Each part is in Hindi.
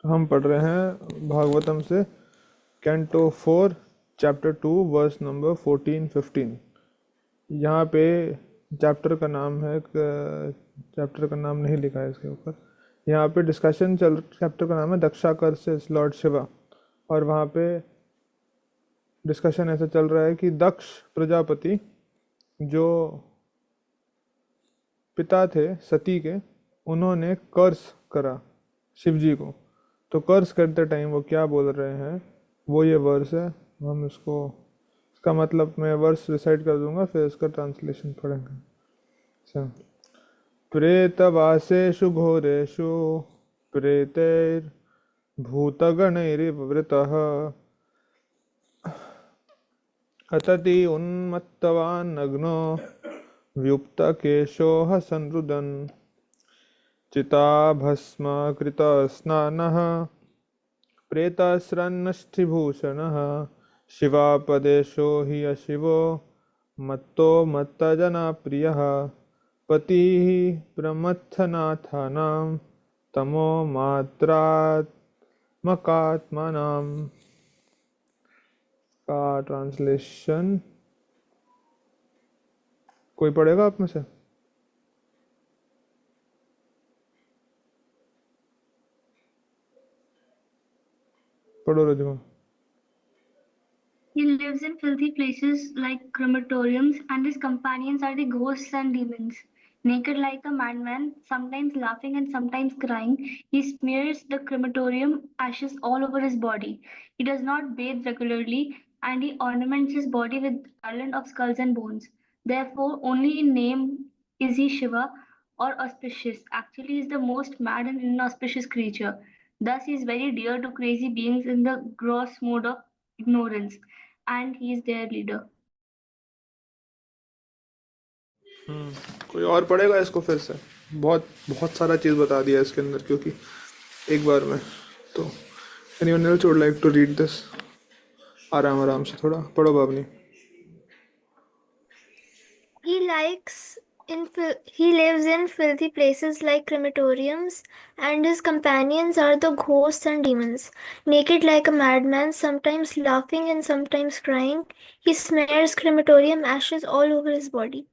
हम पढ़ रहे हैं भागवतम से कैंटो 4 चैप्टर 2 वर्स नंबर 14-15। यहाँ पे चैप्टर का नाम है, चैप्टर का नाम नहीं लिखा है इसके ऊपर। यहाँ पे चैप्टर का नाम है दक्षा कर्सेस लॉर्ड शिवा। और वहाँ पे डिस्कशन ऐसा चल रहा है कि दक्ष प्रजापति जो पिता थे सती के, उन्होंने कर्स करा शिव जी को। तो कर्स करते टाइम वो क्या बोल रहे हैं, वो ये वर्स है। हम इसको, इसका मतलब मैं वर्स रिसाइट कर दूंगा, फिर इसका ट्रांसलेशन पढ़ेंगे। अच्छा। प्रेतवासेषु घोरेषु प्रेतैर्भूतगणैर्वृतः अतति उन्मत्तवान् नग्नो व्युक्तकेशोः संरुदन् चिताभस्मकृतस्नानः प्रेतस्रन्नष्टिभूषणः शिवापदेशो हि अशिवो मत्तो मत्तजनप्रियः पतिः प्रमथनाथानां तमो मात्रात्मकात्मानां। का ट्रांसलेशन कोई पढ़ेगा आप में से? पढ़ो रजमा। He lives in filthy places like crematoriums, and his companions are the ghosts and demons. Naked like a madman, sometimes laughing and sometimes crying, he smears the crematorium ashes all over his body. He does not bathe regularly, and he ornaments his body with garland of skulls and bones. Therefore, only in name is he Shiva or auspicious. Actually, he is the most mad and inauspicious creature. Thus, he is very dear to crazy beings in the gross mode of ignorance, and he is their leader. कोई और पढ़ेगा इसको फिर से? बहुत बहुत सारा चीज़ बता दिया इसके अंदर, क्योंकि एक बार में। तो anyone else would like to read this? आराम आराम से थोड़ा पढ़ो Babni. He likes he lives in filthy places like crematoriums, and his companions are the ghosts and demons. Naked like a madman, sometimes laughing and sometimes crying, he smears crematorium ashes all over his body.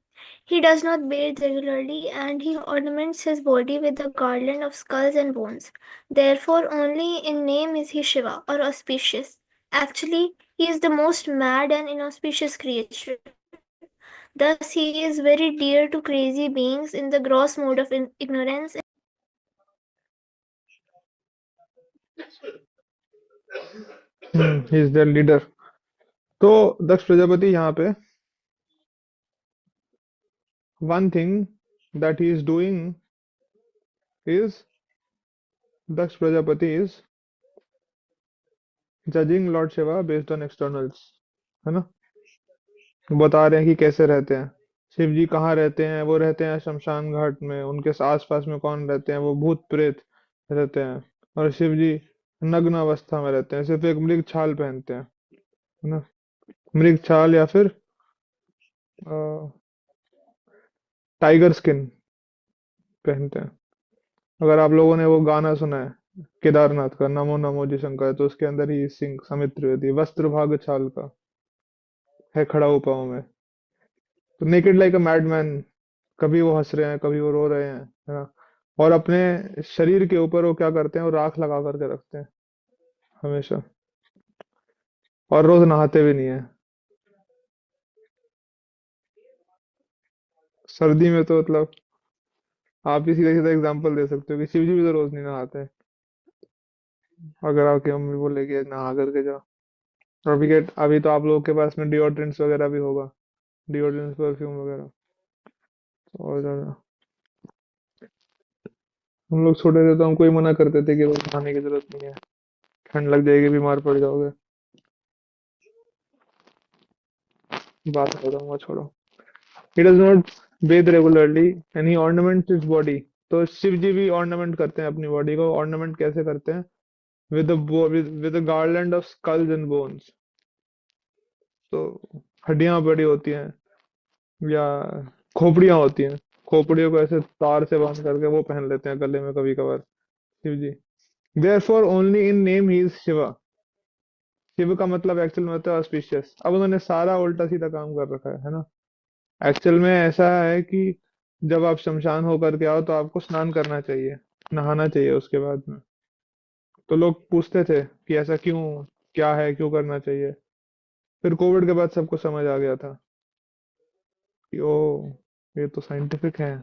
He does not bathe regularly, and he ornaments his body with a garland of skulls and bones. Therefore, only in name is he Shiva or auspicious. Actually, he is the most mad and inauspicious creature. Thus, he is very dear to crazy beings in the gross mode of ignorance. He is their leader. तो दक्ष प्रजापति यहाँ पे one thing that he is doing is, Daksha Prajapati is judging lord Shiva based on externals, है ना। बता रहे हैं कि कैसे रहते हैं शिव जी, कहाँ रहते हैं। वो रहते हैं शमशान घाट में। उनके आस पास में कौन रहते हैं? वो भूत प्रेत रहते हैं। और शिव जी नग्न अवस्था में रहते हैं, सिर्फ एक मृग छाल पहनते हैं, है ना। मृग छाल या फिर टाइगर स्किन पहनते हैं। अगर आप लोगों ने वो गाना सुना है केदारनाथ का, नमो नमो जी शंकर, तो उसके अंदर ही सिंह समित त्रिवेदी वस्त्र भाग छाल का है खड़ा हो पाँव में। तो नेकेड लाइक अ मैडमैन, कभी वो हंस रहे हैं, कभी वो रो रहे हैं, है ना। और अपने शरीर के ऊपर वो क्या करते हैं, वो राख लगा करके रखते हैं हमेशा। और रोज नहाते भी नहीं है। सर्दी में तो मतलब आप भी सीधा सीधा एग्जांपल दे सकते हो कि शिव जी भी तो रोज नहीं नहाते हैं। अगर आपकी मम्मी बोलेगी नहा करके जाओ। अभी तो आप लोगों के पास में डिओड्रेंट्स वगैरह भी होगा, डिओड्रेंट्स परफ्यूम वगैरह। और ज्यादा हम लोग छोटे थे तो हमको ही मना करते थे कि रोज नहाने की जरूरत नहीं है, ठंड लग जाएगी, बीमार पड़ जाओगे। बात बताऊंगा, छोड़ो। He does not bathe regularly and he ornaments his body। तो शिव जी भी ऑर्नामेंट करते हैं अपनी बॉडी को। ऑर्नामेंट कैसे करते हैं? With a garland of skulls and bones. तो हड्डियां बड़ी होती हैं या खोपड़ियां होती हैं, खोपड़ियों को ऐसे तार से बांध करके वो पहन लेते हैं गले में कभी कभार Shiv ji. Therefore only in name he is Shiva. Shiv का मतलब एक्चुअल में होता है ऑस्पिशियस। अब उन्होंने सारा उल्टा सीधा काम कर रखा है ना। एक्चुअल में ऐसा है कि जब आप शमशान होकर के आओ तो आपको स्नान करना चाहिए, नहाना चाहिए उसके बाद में। तो लोग पूछते थे कि ऐसा क्यों, क्या है, क्यों करना चाहिए। फिर कोविड के बाद सबको समझ आ गया था कि ओ, ये तो साइंटिफिक है,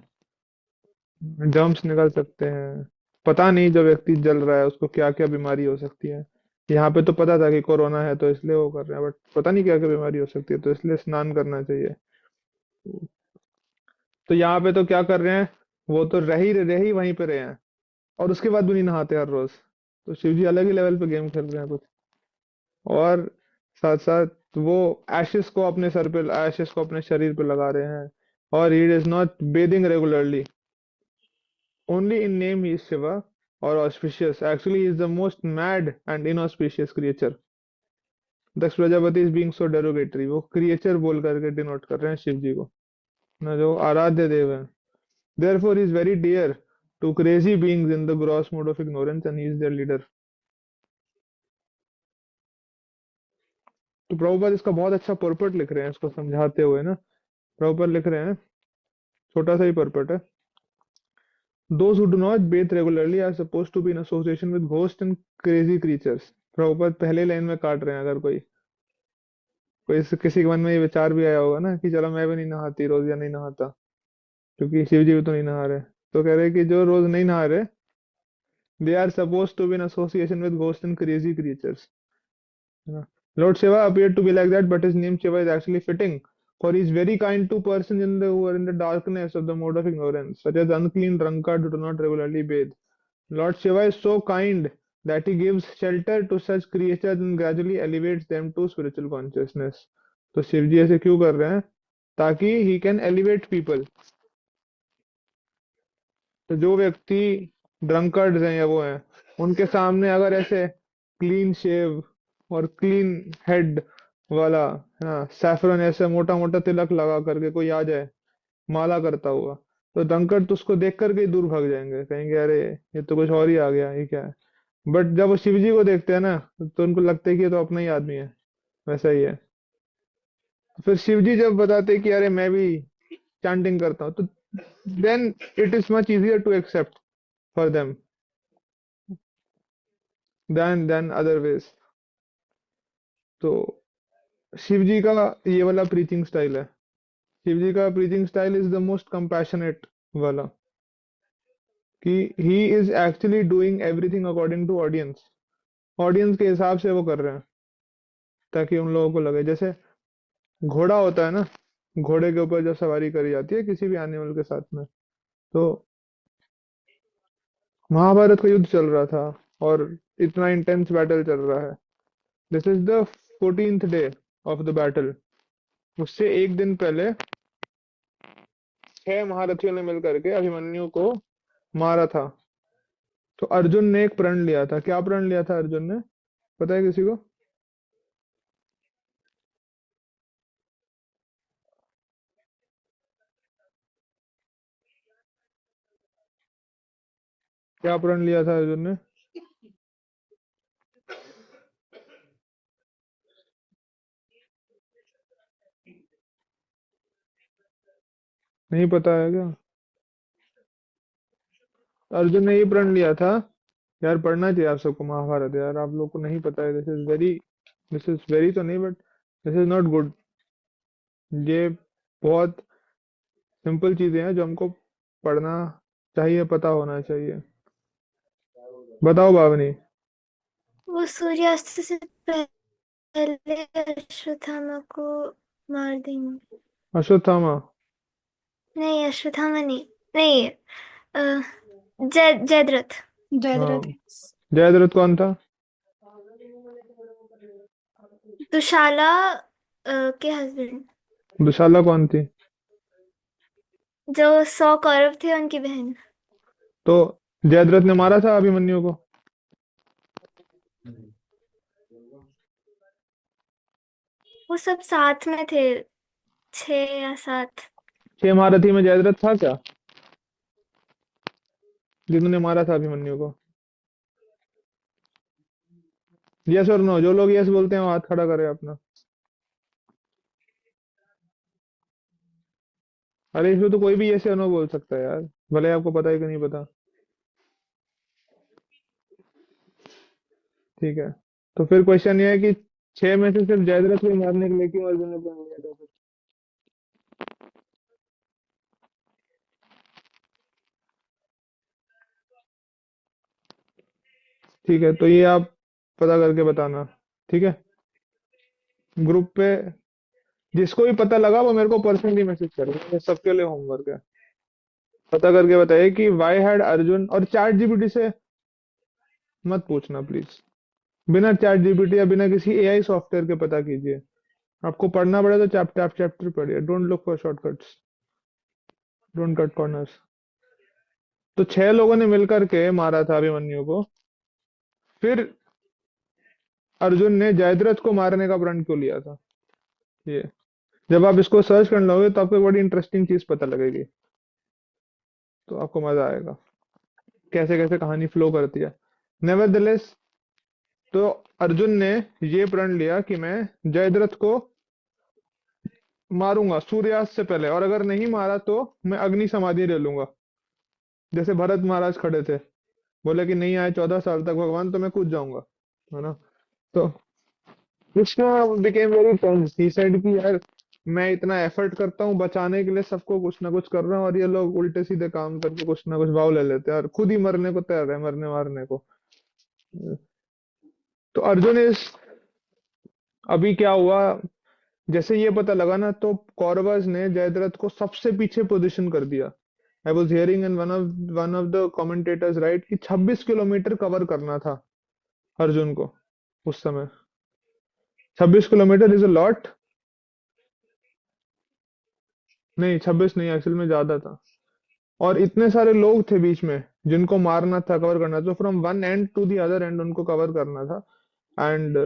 जर्म्स निकल सकते हैं। पता नहीं जो व्यक्ति जल रहा है उसको क्या क्या बीमारी हो सकती है। यहाँ पे तो पता था कि कोरोना है तो इसलिए वो कर रहे हैं, बट पता नहीं क्या क्या बीमारी हो सकती है, तो इसलिए स्नान करना चाहिए। तो यहाँ पे तो क्या कर रहे हैं, वो तो रह ही वहीं पे रहे हैं, और उसके बाद भी नहीं नहाते हर रोज। तो शिव जी अलग ही लेवल पे गेम खेल रहे हैं कुछ। और साथ साथ वो एशेस को अपने सर पे, एशेस को अपने शरीर पे लगा रहे हैं। और he is not bathing regularly, only in name he is Shiva or auspicious. Actually, he is the most mad and inauspicious creature. Daksha Prajapati is being so derogatory, वो क्रिएचर बोल करके डिनोट कर रहे हैं शिव जी को, ना जो आराध्य देव है। Therefore, he is very dear to crazy beings in the gross mode of ignorance and he is their leader. तो प्रभुपाद इसका बहुत अच्छा पर्पट लिख रहे हैं इसको समझाते हुए ना। प्रभुपाद लिख रहे हैं, छोटा सा ही पर्पट है। Those who do not bathe regularly are supposed to be in association with ghosts and crazy creatures. Prabhupada पहले लाइन में काट रहे हैं। अगर कोई किसी के मन में ये विचार भी आया होगा ना कि चलो मैं भी नहीं नहाती रोज या नहीं नहाता, क्योंकि शिव जी भी तो नहीं नहा रहे, तो कह रहे कि जो रोज नहीं नहा रहे, they are supposed to be in association with ghost and crazy creatures. Lord Shiva appeared to be like that, but his name Shiva is actually fitting, for he is very kind to persons who are in the darkness of the mode of ignorance, such as unclean drunkards who do not regularly bathe. Lord Shiva is so kind that he gives shelter to such creatures and gradually elevates them to spiritual consciousness. तो शिव जी ऐसे क्यों कर रहे हैं, ताकि he can elevate people। तो जो व्यक्ति ड्रंकर्ड्स हैं या वो हैं, उनके सामने अगर ऐसे क्लीन शेव और क्लीन हेड वाला, हाँ, सैफरन ऐसे मोटा मोटा तिलक लगा करके कोई आ जाए माला करता हुआ, तो ड्रंकर्ड तो उसको देख करके ही दूर भाग जाएंगे, कहेंगे अरे ये तो कुछ और ही आ गया, ये क्या है। बट जब वो शिव जी को देखते हैं ना, तो उनको लगता है कि ये तो अपना ही आदमी है। वैसा ही है। फिर शिव जी जब बताते हैं कि अरे मैं भी चैंटिंग करता हूँ, तो then it is much easier to accept for them than other ways. तो शिव जी का ये वाला प्रीचिंग स्टाइल है। शिव जी का preaching style is the most compassionate वाला, कि he is actually doing everything according to audience. Audience के हिसाब से वो कर रहे हैं, ताकि उन लोगों को लगे जैसे घोड़ा होता है ना, घोड़े के ऊपर जब सवारी करी जाती है किसी भी एनिमल के साथ में, तो महाभारत का युद्ध चल रहा था और इतना इंटेंस बैटल चल रहा है। This is the 14th day of the battle. उससे एक दिन पहले 6 महारथियों ने मिलकर के अभिमन्यु को मारा था। तो अर्जुन ने एक प्रण लिया था। क्या प्रण लिया था अर्जुन ने, पता है किसी को? क्या प्रण लिया था अर्जुन ने? नहीं पता है क्या? अर्जुन ने ये प्रण लिया था, यार पढ़ना चाहिए आप सबको महाभारत, यार आप लोग को नहीं पता है। दिस इज वेरी तो नहीं, but this is not good. ये बहुत सिंपल चीजें हैं जो हमको पढ़ना चाहिए, पता होना चाहिए। बताओ बावनी। वो सूर्यास्त से पहले अश्वत्थामा को मार देंगे। अश्वत्थामा? नहीं, अश्वत्थामा नहीं। नहीं, जयद्रथ। हाँ, जयद्रथ। जयद्रथ कौन था? दुशाला के हस्बैंड, दुशाला कौन थी? जो 100 कौरव थे उनकी बहन। तो जयद्रथ ने मारा था अभिमन्यु को? वो सब साथ में थे, 6 या 7। 6 महारथी में जयद्रथ था क्या, जिन्होंने मारा था अभिमन्यु को? यस और नो, जो लोग यस बोलते हैं वो हाथ खड़ा करें अपना। अरे इसमें तो कोई भी यस या नो बोल सकता है यार, भले आपको पता है कि नहीं पता। ठीक है, तो फिर क्वेश्चन ये है कि छह में से सिर्फ जयद्रथ को ही मारने के लिए क्यों अर्जुन ने प्रण लिया था फिर? ठीक है, तो ये आप पता करके बताना। ठीक है, ग्रुप पे जिसको भी पता लगा वो मेरे को पर्सनली मैसेज करेगा, ये सबके लिए होमवर्क है। पता करके बताइए कि वाई हैड अर्जुन, और चैट जीपीटी से मत पूछना प्लीज। बिना चैट जीपीटी या बिना किसी एआई सॉफ्टवेयर के पता कीजिए। आपको पढ़ना पड़े तो चैप्टर चैप्टर पढ़िए, don't look for shortcuts, don't cut corners. तो छह लोगों ने मिलकर के मारा था अभिमन्यु को, फिर अर्जुन ने जयद्रथ को मारने का प्रण क्यों लिया था? ये जब आप इसको सर्च कर लोगे तो आपको एक बड़ी इंटरेस्टिंग चीज पता लगेगी, तो आपको मजा आएगा कैसे कैसे कहानी फ्लो करती है। नेवरदलेस, तो अर्जुन ने ये प्रण लिया कि मैं जयद्रथ को मारूंगा सूर्यास्त से पहले, और अगर नहीं मारा तो मैं अग्नि समाधि ले लूंगा। जैसे भरत महाराज खड़े थे, बोले कि नहीं आए 14 साल तक भगवान तो मैं कूद जाऊंगा, है ना? तो Krishna became very tense, he said कि यार मैं इतना एफर्ट करता हूँ बचाने के लिए सबको, कुछ ना कुछ कर रहा हूँ, और ये लोग उल्टे सीधे काम करके कुछ ना कुछ भाव ले लेते हैं और खुद ही मरने को तैयार है, मरने मारने को। तो अर्जुन इस, अभी क्या हुआ, जैसे ये पता लगा ना तो कौरवस ने जयद्रथ को सबसे पीछे पोजीशन कर दिया। I was hearing in one of the commentators right कि 26 किलोमीटर कवर करना था अर्जुन को उस समय। 26 किलोमीटर इज अ लॉट। नहीं 26 नहीं, एक्चुअल में ज्यादा था। और इतने सारे लोग थे बीच में जिनको मारना था, कवर करना था, from one end to the other end उनको कवर करना था। एंड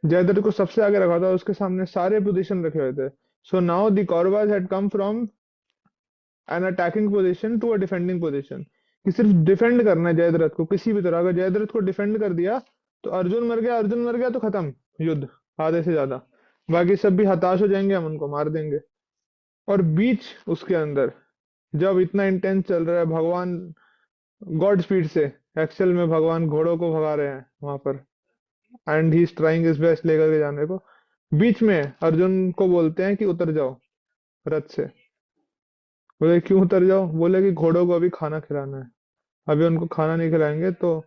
जयद्रथ को सबसे आगे रखा था, उसके सामने सारे पोजीशन रखे हुए थे। So now the Kauravas had come from an attacking position to a defending position, कि सिर्फ डिफेंड करना है जयद्रथ को किसी भी तरह। अगर जयद्रथ को डिफेंड कर दिया तो अर्जुन मर गया, अर्जुन मर गया तो खत्म युद्ध, आधे से ज्यादा। बाकी सब भी हताश हो जाएंगे, हम उनको मार देंगे। और बीच उसके अंदर जब इतना इंटेंस चल रहा है, भगवान गॉड स्पीड से, एक्चुअल में भगवान घोड़ों को भगा रहे हैं वहां पर, and he is trying his best लेकर के जाने को। बीच में अर्जुन को बोलते हैं कि उतर जाओ रथ से। बोले क्यों उतर जाओ? बोले कि घोड़ों को अभी खाना खिलाना है, अभी उनको खाना नहीं खिलाएंगे तो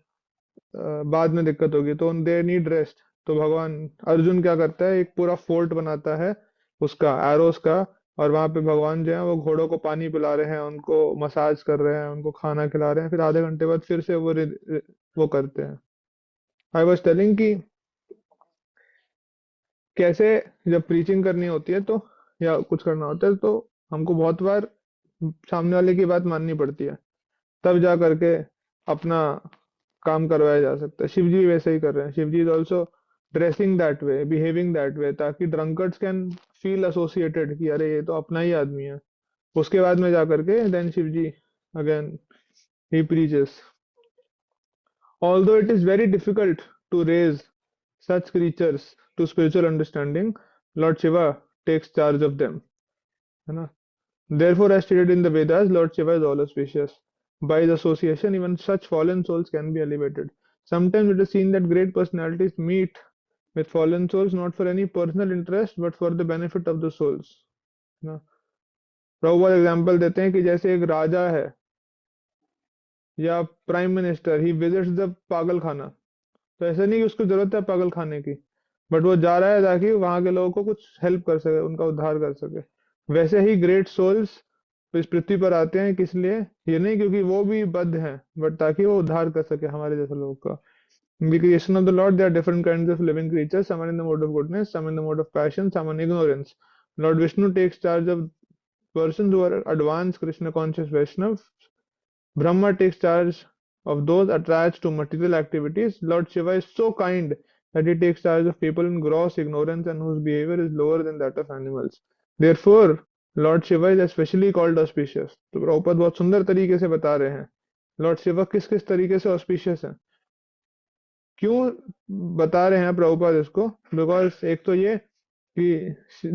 बाद में दिक्कत होगी, तो दे नीड रेस्ट। तो भगवान अर्जुन क्या करता है, एक पूरा फोर्ट बनाता है उसका, एरोस का। और वहां पे भगवान जो है वो घोड़ों को पानी पिला रहे हैं, उनको मसाज कर रहे हैं, उनको खाना खिला रहे हैं, फिर आधे घंटे बाद फिर से वो करते हैं। आई वॉज टेलिंग कि कैसे जब प्रीचिंग करनी होती है तो, या कुछ करना होता है तो हमको बहुत बार सामने वाले की बात माननी पड़ती है, तब जा करके अपना काम करवाया जा सकता है। शिव जी वैसे ही कर रहे हैं, Shiv ji is also dressing that way, behaving that way, ताकि ड्रंकर्ड्स कैन फील एसोसिएटेड कि अरे ये तो अपना ही आदमी है। उसके बाद में जा करके then Shiv ji again he preaches. Although it is very difficult to raise such creatures to spiritual understanding, Lord Shiva takes charge of them, है ना? Therefore, as stated in the Vedas, Lord Shiva is all auspicious. By his association, even such fallen souls can be elevated. Sometimes it is seen that great personalities meet with fallen souls not for any personal interest but for the benefit of the souls, है ना? प्रभुपाद एग्जाम्पल देते हैं कि जैसे एक राजा है या prime minister, he visits the पागल खाना। तो ऐसा नहीं कि उसको जरूरत है पागल खाने की, बट वो जा रहा है ताकि वहां के लोगों को कुछ हेल्प कर सके, उनका उद्धार कर सके। वैसे ही ग्रेट सोल्स इस पृथ्वी पर आते हैं, किस लिए? ये नहीं क्योंकि वो भी बद्ध हैं, बट ताकि वो उद्धार कर सके हमारे जैसे लोगों का। In the creation of the Lord, there are different kinds of living creatures, some are in the mode of goodness, some in the mode of passion, some in ignorance. Lord Vishnu takes charge of persons who are advanced Krishna conscious Vaishnavas. Brahma takes charge of those attached to material activities. Lord Shiva is so kind that he takes charge of people in gross ignorance and whose behavior is lower than that of animals. Therefore, Lord Shiva is especially called auspicious. तो प्रभुपद बहुत सुंदर तरीके से बता रहे हैं लॉर्ड शिवा किस किस तरीके से ऑस्पिशियस है। क्यों बता रहे हैं प्रभुपाद इसको? बिकॉज एक तो ये कि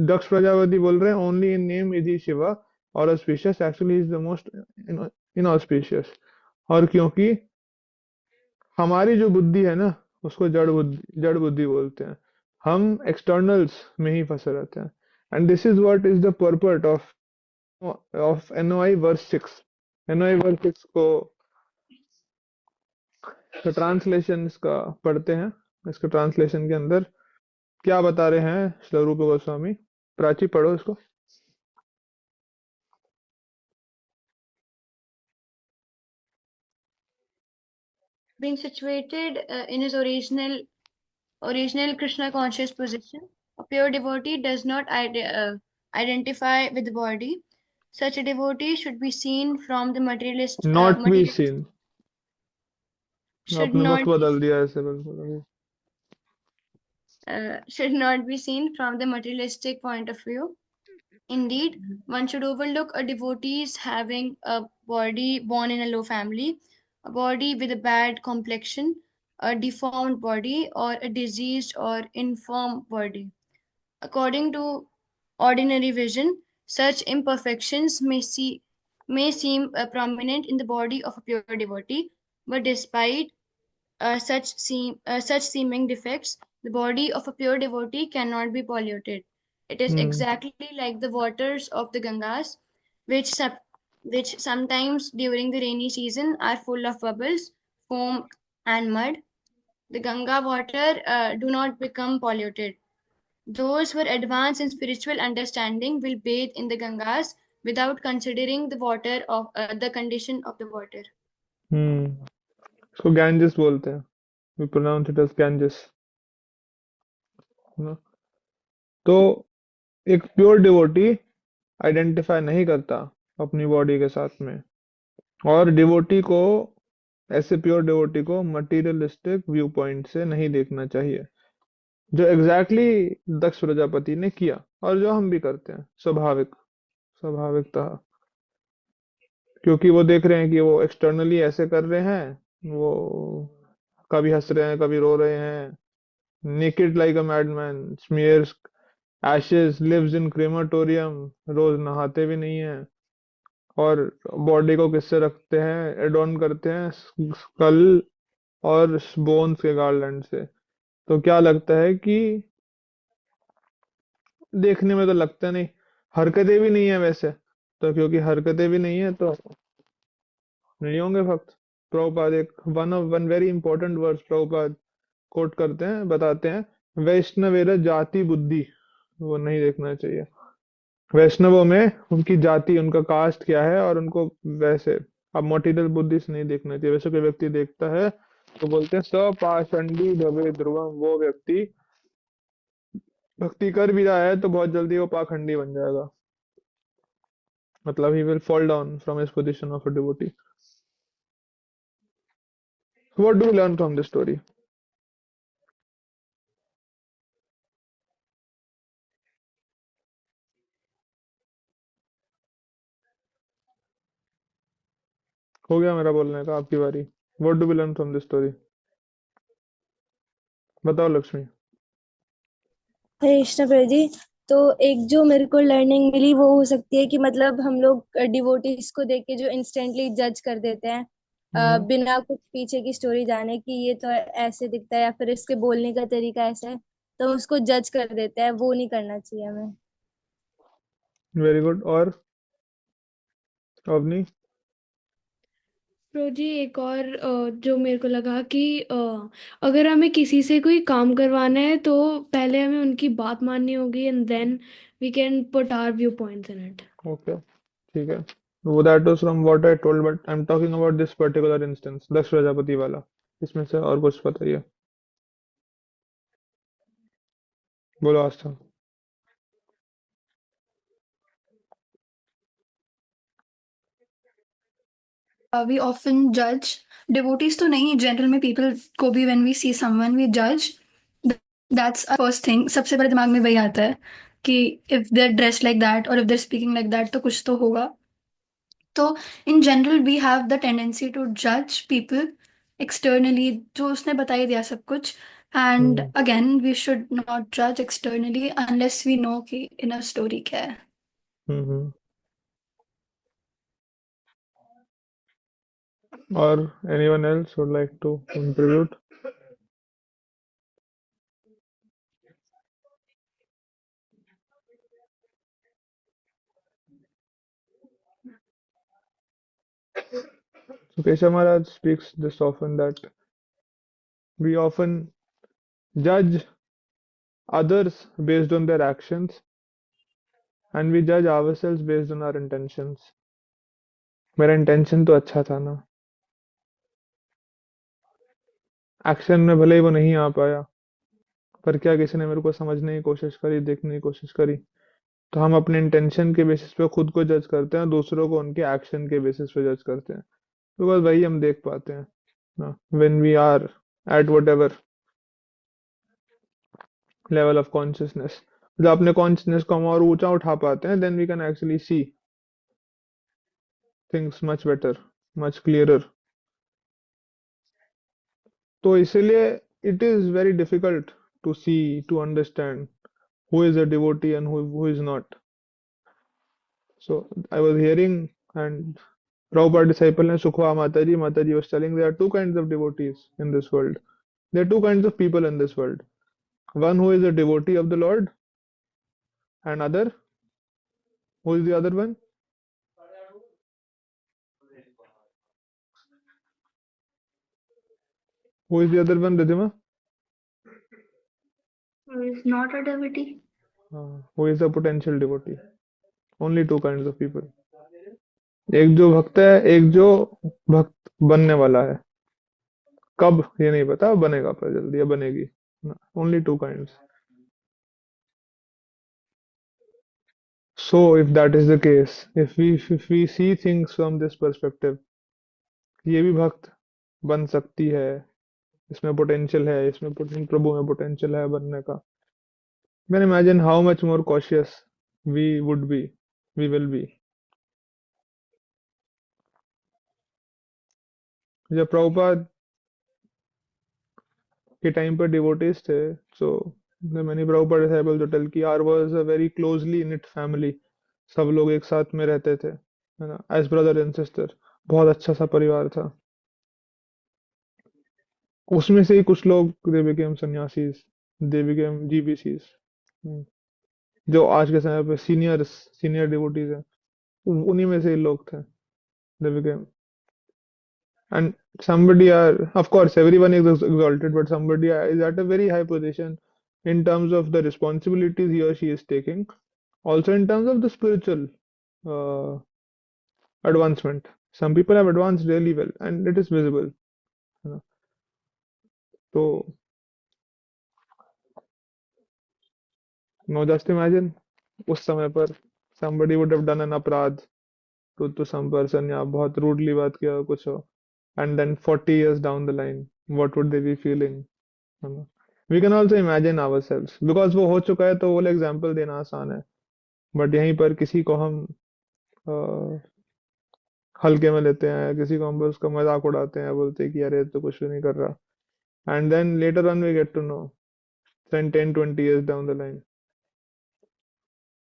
दक्ष प्रजापति बोल रहे हैं only in name is he Shiva और auspicious, actually is the most inauspicious. और क्योंकि हमारी जो बुद्धि है ना, उसको जड़ बुद्धि बोलते हैं। हम एक्सटर्नल्स में ही फंसे रहते हैं। And this is what is the purport of NOI verse 6। NOI verse 6 को ट्रांसलेशन इसका पढ़ते हैं। इसके ट्रांसलेशन के अंदर क्या बता रहे हैं स्वरूप गोस्वामी? प्राची पढ़ो इसको। Being situated in his original Krishna conscious position, a pure devotee does not identify with the body. Such a devotee should be seen from the not be seen, should आपने not मत बदल दिया ऐसे बिल्कुल अभी। should not be seen from the materialistic point of view. Indeed, one should overlook a devotee's having a body born in a low family, a body with a bad complexion, a deformed body, or a diseased or infirm body. According to ordinary vision, such imperfections may seem prominent in the body of a pure devotee, but despite such seeming defects, the body of a pure devotee cannot be polluted. It is exactly like the waters of the Gangas, which sometimes during the rainy season are full of bubbles, foam, and mud. The Ganga water do not become polluted. Those who are advanced in spiritual understanding will bathe in the Gangas without considering the condition of the water. इसको गैंजेस बोलते हैं। We pronounce it as Ganges, है ना? तो एक प्योर डिवोटी आइडेंटिफाई नहीं करता अपनी बॉडी के साथ में, और डिवोटी को, ऐसे प्योर डिवोटी को मटीरियलिस्टिक व्यू पॉइंट से नहीं देखना चाहिए, जो एग्जैक्टली दक्ष प्रजापति ने किया और जो हम भी करते हैं स्वाभाविकता। क्योंकि वो देख रहे हैं कि वो एक्सटर्नली ऐसे कर रहे हैं, वो कभी हंस रहे हैं, कभी रो रहे हैं। Naked like a madman, smears ashes, lives in crematorium, रोज नहाते भी नहीं है, और बॉडी को किससे रखते हैं, एडॉर्न करते हैं स्कल और बोन्स के गार्लैंड से। तो क्या लगता है कि देखने में तो लगता नहीं, हरकतें भी नहीं है वैसे, तो क्योंकि हरकतें भी नहीं है तो नहीं होंगे भक्त। प्रभुपाद एक one very important verse Prabhupada quote करते हैं, बताते हैं, वैष्णवेर जाति बुद्धि, वो नहीं देखना चाहिए। वैष्णवों में उनकी जाति, उनका कास्ट क्या है, और उनको वैसे अब मटेरियल बुद्धि से नहीं देखना चाहिए। वैसे कोई व्यक्ति देखता है तो बोलते हैं सपाषंडी भवे ध्रुवम, वो व्यक्ति भक्ति कर भी रहा है तो बहुत जल्दी वो पाखंडी बन जाएगा, मतलब he will fall down from his position of a devotee. What do we learn from this story? हो गया मेरा बोलने का, आपकी बारी। What do we learn from this story? बताओ लक्ष्मी। हरे कृष्ण प्रभु जी। तो एक जो मेरे को लर्निंग मिली वो हो सकती है कि मतलब हम लोग डिवोटीज को देख के जो इंस्टेंटली जज कर देते हैं बिना कुछ पीछे की स्टोरी जाने कि ये तो ऐसे दिखता है या फिर इसके बोलने का तरीका ऐसा है, तो हम उसको जज कर देते हैं, वो नहीं करना चाहिए हमें। Very good. और अवनी? प्रो जी एक और जो मेरे को लगा कि अगर हमें किसी से कोई काम करवाना है तो पहले हमें उनकी बात माननी होगी and then we can put our view points in it. Okay, ठीक है। वो that was from what I told, but I am talking about this particular instance, Daksha Prajapati वाला। इसमें से और कुछ बताइए, बोलो आस्था। We often judge devotees तो नहीं, जनरल में people को भी when we see someone we judge. That's our first thing. सबसे पहले दिमाग में वही आता है कि if they're dressed like that or if they're speaking like that तो कुछ तो होगा। तो in general we have the tendency to judge people externally जो उसने बता ही दिया सब कुछ. And hmm again we should not जज एक्सटर्नली अनलेस वी नो कि इनर स्टोरी क्या है. हम्म और anyone else would like to contribute? So Keshav Maharaj speaks this often that we often judge others based on their actions and we judge ourselves based on our intentions. मेरा इंटेंशन तो अच्छा था ना, एक्शन में भले ही वो नहीं आ पाया, पर क्या किसी ने मेरे को समझने की कोशिश करी, देखने की कोशिश करी? तो हम अपने इंटेंशन के बेसिस पे खुद को जज करते हैं, दूसरों को उनके एक्शन के बेसिस पे जज करते हैं, बिकॉज वही हम देख पाते हैं ना, when we are at whatever level of consciousness, जब अपने कॉन्शियसनेस को हम और ऊंचा उठा पाते हैं, then we can actually see things much better, much clearer. तो इसीलिए it is very difficult to see, to understand who is a devotee and who is not. So I was hearing, and Prabhupada disciple ne Sukhwa Mataji was telling there are two kinds of devotees in this world. There are two kinds of people in this world. One who is a devotee of the Lord, and other, who is the other one? Who is the other one, Ridhima? Who is not a devotee? Who is a potential devotee? Only two kinds of people. एक जो भक्त है, एक जो भक्त बनने वाला है. कब ये नहीं पता, बनेगा पर जल्दी, या बनेगी. Only two kinds. So if that is the case, if we see things from this perspective, ये भी भक्त बन सकती है, इसमें पोटेंशियल है, इसमें प्रभु में पोटेंशियल है बनने का, then imagine how much more cautious we would be, we will be. जब प्रभुपाद के टाइम पर डिवोटीज थे, so the many Prabhupada disciples to tell कि R was a very closely knit family, सब लोग एक साथ में रहते थे, है ना, as brother and sister, बहुत अच्छा सा परिवार था. उसमें से ही कुछ लोग they became sannyasis, they became GBCs, जो आज के समय पे सीनियर डिवोटीज हैं, उन्हीं में से ही लोग थे, they became. And somebody are, of course everyone is exalted, but somebody is at a very high position in terms of the responsibilities he or she is taking, also in terms of the spiritual uh, advancement. Some people have advanced really well and it is visible, you know. So now just imagine उस समय पर somebody would have done an अपराध to some person, या बहुत rudely बात किया हो, कुछ हो, and then 40 years down the line what would they be feeling, है ना. We can also imagine ourselves, because वो हो चुका है तो वो एग्जाम्पल देना आसान है, बट यहीं पर किसी को हम अ, हल्के में लेते हैं, किसी को हम बस उसका मजाक उड़ाते हैं, बोलते हैं कि अरे तो कुछ भी नहीं कर रहा, and then later on we get to know, then 10-20 years down the line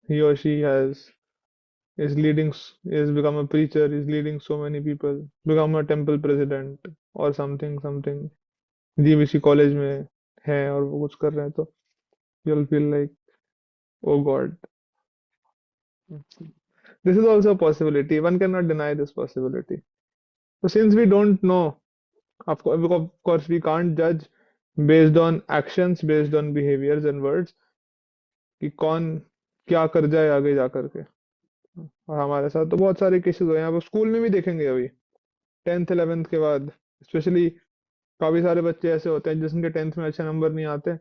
he or she is become a preacher, is leading so many people, become a temple president or something GBC college में है और वो कुछ कर रहे हैं, तो you'll feel like, oh God. This is also a possibility. One cannot deny this possibility. So since we don't know, of course, we can't judge based on actions, based on behaviors and words, कि कौन क्या कर जाए आगे जा करके. और हमारे साथ तो बहुत सारे केसेस हुए हैं, आप स्कूल में भी देखेंगे अभी 10th 11th के बाद, स्पेशली काफी सारे बच्चे ऐसे होते हैं जिनके 10th में अच्छे नंबर नहीं आते,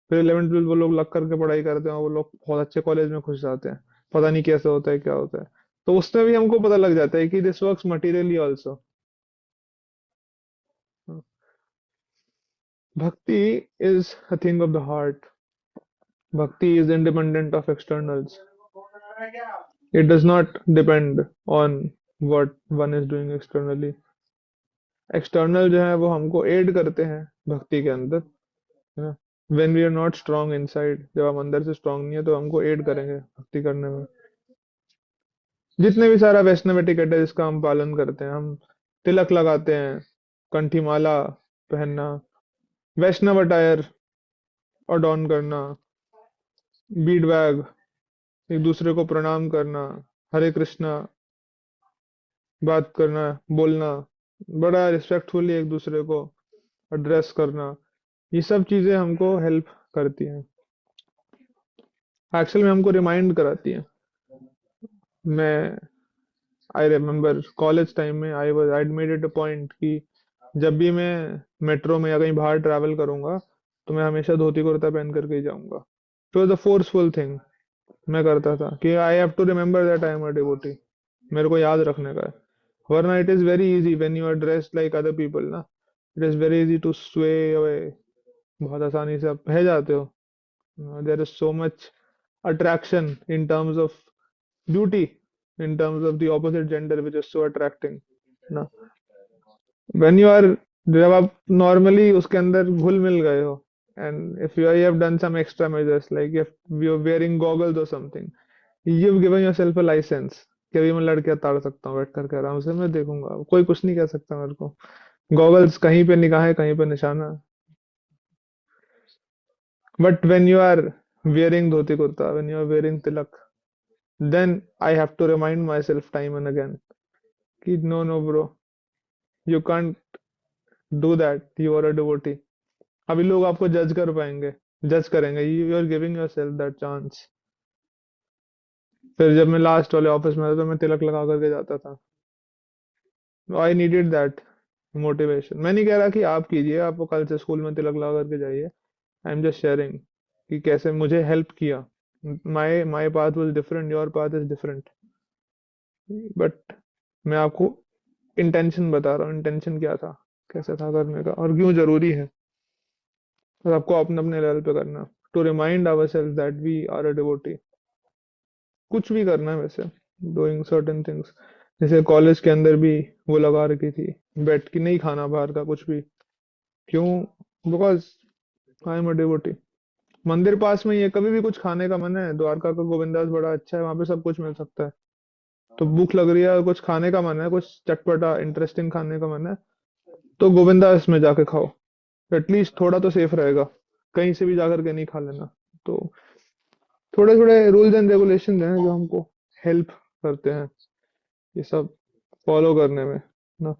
फिर 11th 12th वो लोग लग करके पढ़ाई करते हैं, वो लोग बहुत अच्छे कॉलेज में घुस जाते हैं, पता नहीं कैसे होता है, क्या होता है. तो उसमें भी हमको पता लग जाता है कि this works materially also. Bhakti is a thing of the heart. Bhakti is independent of externals. It does not depend on what one is doing externally. External जो है वो हमको एड करते हैं भक्ति के अंदर, है ना। When we are not strong inside, जब हम अंदर से स्ट्रांग नहीं है तो हमको एड करेंगे भक्ति करने में। जितने भी सारा वैष्णव एटिकेट है जिसका हम पालन करते हैं, हम तिलक लगाते हैं, कंठी माला पहनना, वैष्णव अटायर अडॉन करना, बीड बैग, एक दूसरे को प्रणाम करना, हरे कृष्णा बात करना, बोलना, बड़ा रिस्पेक्टफुली एक दूसरे को एड्रेस करना, ये सब चीजें हमको हेल्प करती हैं, एक्चुअल में हमको रिमाइंड कराती हैं। मैं आई रिमेम्बर कॉलेज टाइम में I made it a point कि जब भी मैं मेट्रो में या कहीं बाहर ट्रैवल करूंगा तो मैं हमेशा धोती कुर्ता पहन करके ही जाऊंगा। तो द फोर्सफुल थिंग मैं करता था कि I have to remember that I am a devotee, मेरे को याद रखने का है। वरना it is very easy when you are dressed like other people ना, it is very easy to sway away, बहुत आसानी से आप बह जाते हो। There is so much attraction in terms of beauty, in terms of the opposite gender which is so attracting ना। when you are, जब आप normally उसके अंदर घुल मिल गए हो, and if you have done some extra measures like if you're wearing goggles or something, you've given yourself a license कि अभी मैं लड़कियां ताड़ सकता हूँ बैठ करके आराम से, मैं देखूंगा कोई कुछ नहीं कह सकता मेरे को। गॉगल्स कहीं पे निगाहें कहीं पे निशाना। But when you are wearing dhoti kurta, when you are wearing tilak, then I have to remind myself time and again कि no no bro, you can't do that, you are a devotee। अभी लोग आपको जज कर पाएंगे, जज करेंगे, you are giving yourself that chance। फिर जब मैं लास्ट वाले ऑफिस में था तो मैं तिलक लगा करके जाता था। I needed that motivation. मैं नहीं कह रहा कि आप कीजिए, आप कल से स्कूल में तिलक लगा करके जाइए, आई एम जस्ट शेयरिंग कि कैसे मुझे हेल्प किया। My path was different, your path is different, but मैं आपको इंटेंशन बता रहा हूँ, इंटेंशन क्या था, कैसे था करने का और क्यों जरूरी है, और आपको अपने अपने लेवल पे करना, to remind our self that we are a devotee. कुछ भी करना है वैसे, डूइंग सर्टेन थिंग्स, जैसे कॉलेज के अंदर भी वो लगा रखी थी, बैठ के नहीं खाना बाहर का कुछ भी। क्यों? Because I am a devotee. मंदिर पास में ही है, कभी भी कुछ खाने का मन है, द्वारका का गोविंदास बड़ा अच्छा है, वहां पे सब कुछ मिल सकता है। तो भूख लग रही है और कुछ खाने का मन है, कुछ चटपटा इंटरेस्टिंग खाने का मन है, तो गोविंदास में जाके खाओ, एटलीस्ट थोड़ा तो सेफ रहेगा, कहीं से भी जाकर के नहीं खा लेना। तो थोड़े थोड़े रूल्स एंड रेगुलेशन हैं जो हमको हेल्प करते हैं ये सब फॉलो करने में ना।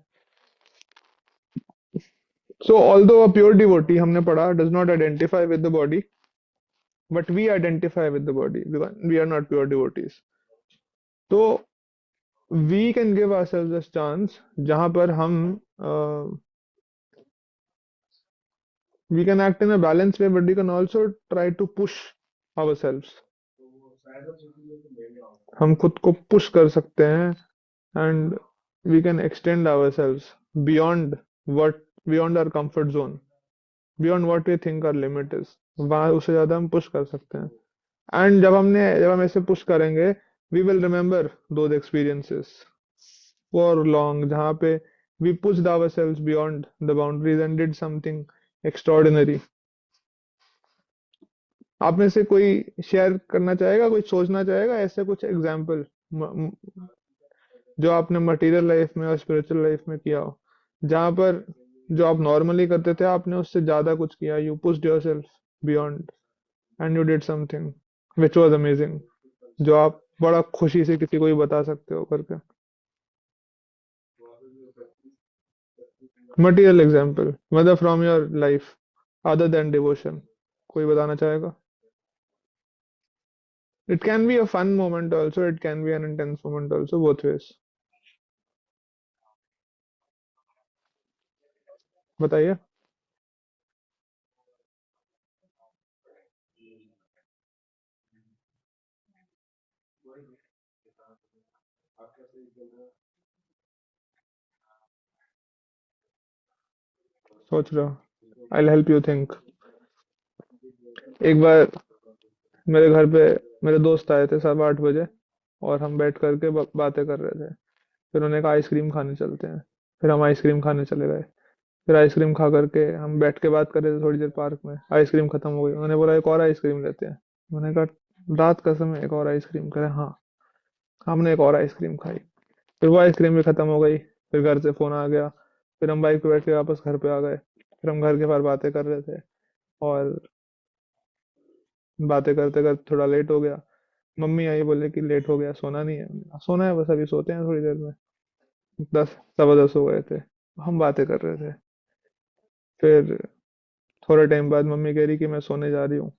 So although a pure devotee, हमने पढ़ा, does not identify with the body, but we identify with the body, we are not pure devotees. तो we can give ourselves a chance जहां पर हम we can act in a balanced way, but we can also try to push ourselves। हम खुद को पुश कर सकते हैं, and we can extend ourselves beyond what beyond our comfort zone, beyond what we think our limit is। वहां उससे ज्यादा हम पुश कर सकते हैं। एंड जब हम ऐसे पुश करेंगे, we will remember those experiences for long, जहाँ पे we pushed ourselves beyond the boundaries and did something extraordinary। आप में से कोई शेयर करना चाहेगा, कोई सोचना चाहेगा ऐसे कुछ एग्जाम्पल जो आपने मटेरियल लाइफ में और स्पिरिचुअल लाइफ में किया हो, जहां पर जो आप नॉर्मली करते थे आपने उससे ज्यादा कुछ किया, you pushed yourself beyond and you did something which was amazing, जो आप बड़ा खुशी से किसी को भी बता सकते हो करके। मटेरियल एग्जाम्पल मतलब from your life other than devotion, कोई बताना चाहेगा? It can be a fun moment also, it can be an intense moment also, both ways। बताइए। सोच रहा हूँ, आई हेल्प यू थिंक। एक बार मेरे घर पे मेरे दोस्त आए थे 7-8 बजे, और हम बैठ करके बातें कर रहे थे। फिर उन्होंने कहा आइसक्रीम खाने चलते हैं। फिर हम आइसक्रीम खाने चले गए। फिर आइसक्रीम खा करके हम बैठ के बात कर रहे थे थोड़ी देर पार्क में, आइसक्रीम खत्म हो गई। उन्होंने बोला एक और आइसक्रीम लेते हैं। मैंने कहा रात का समय एक और आइसक्रीम? कह रहे हाँ। हमने एक और आइसक्रीम खाई। फिर वो आइसक्रीम भी खत्म हो गई। फिर घर से फोन आ गया। फिर हम बाइक पे बैठ के वापस घर पे आ गए। फिर हम घर के बाहर बातें कर रहे थे, और बातें करते करते थोड़ा लेट हो गया। मम्मी आई, बोले कि लेट हो गया, सोना नहीं है? हमने कहा, सोना है, बस अभी सोते हैं थोड़ी देर में। 10 सवा 10 हो गए थे, हम बातें कर रहे थे। फिर थोड़े टाइम बाद मम्मी कह रही कि मैं सोने जा रही हूँ,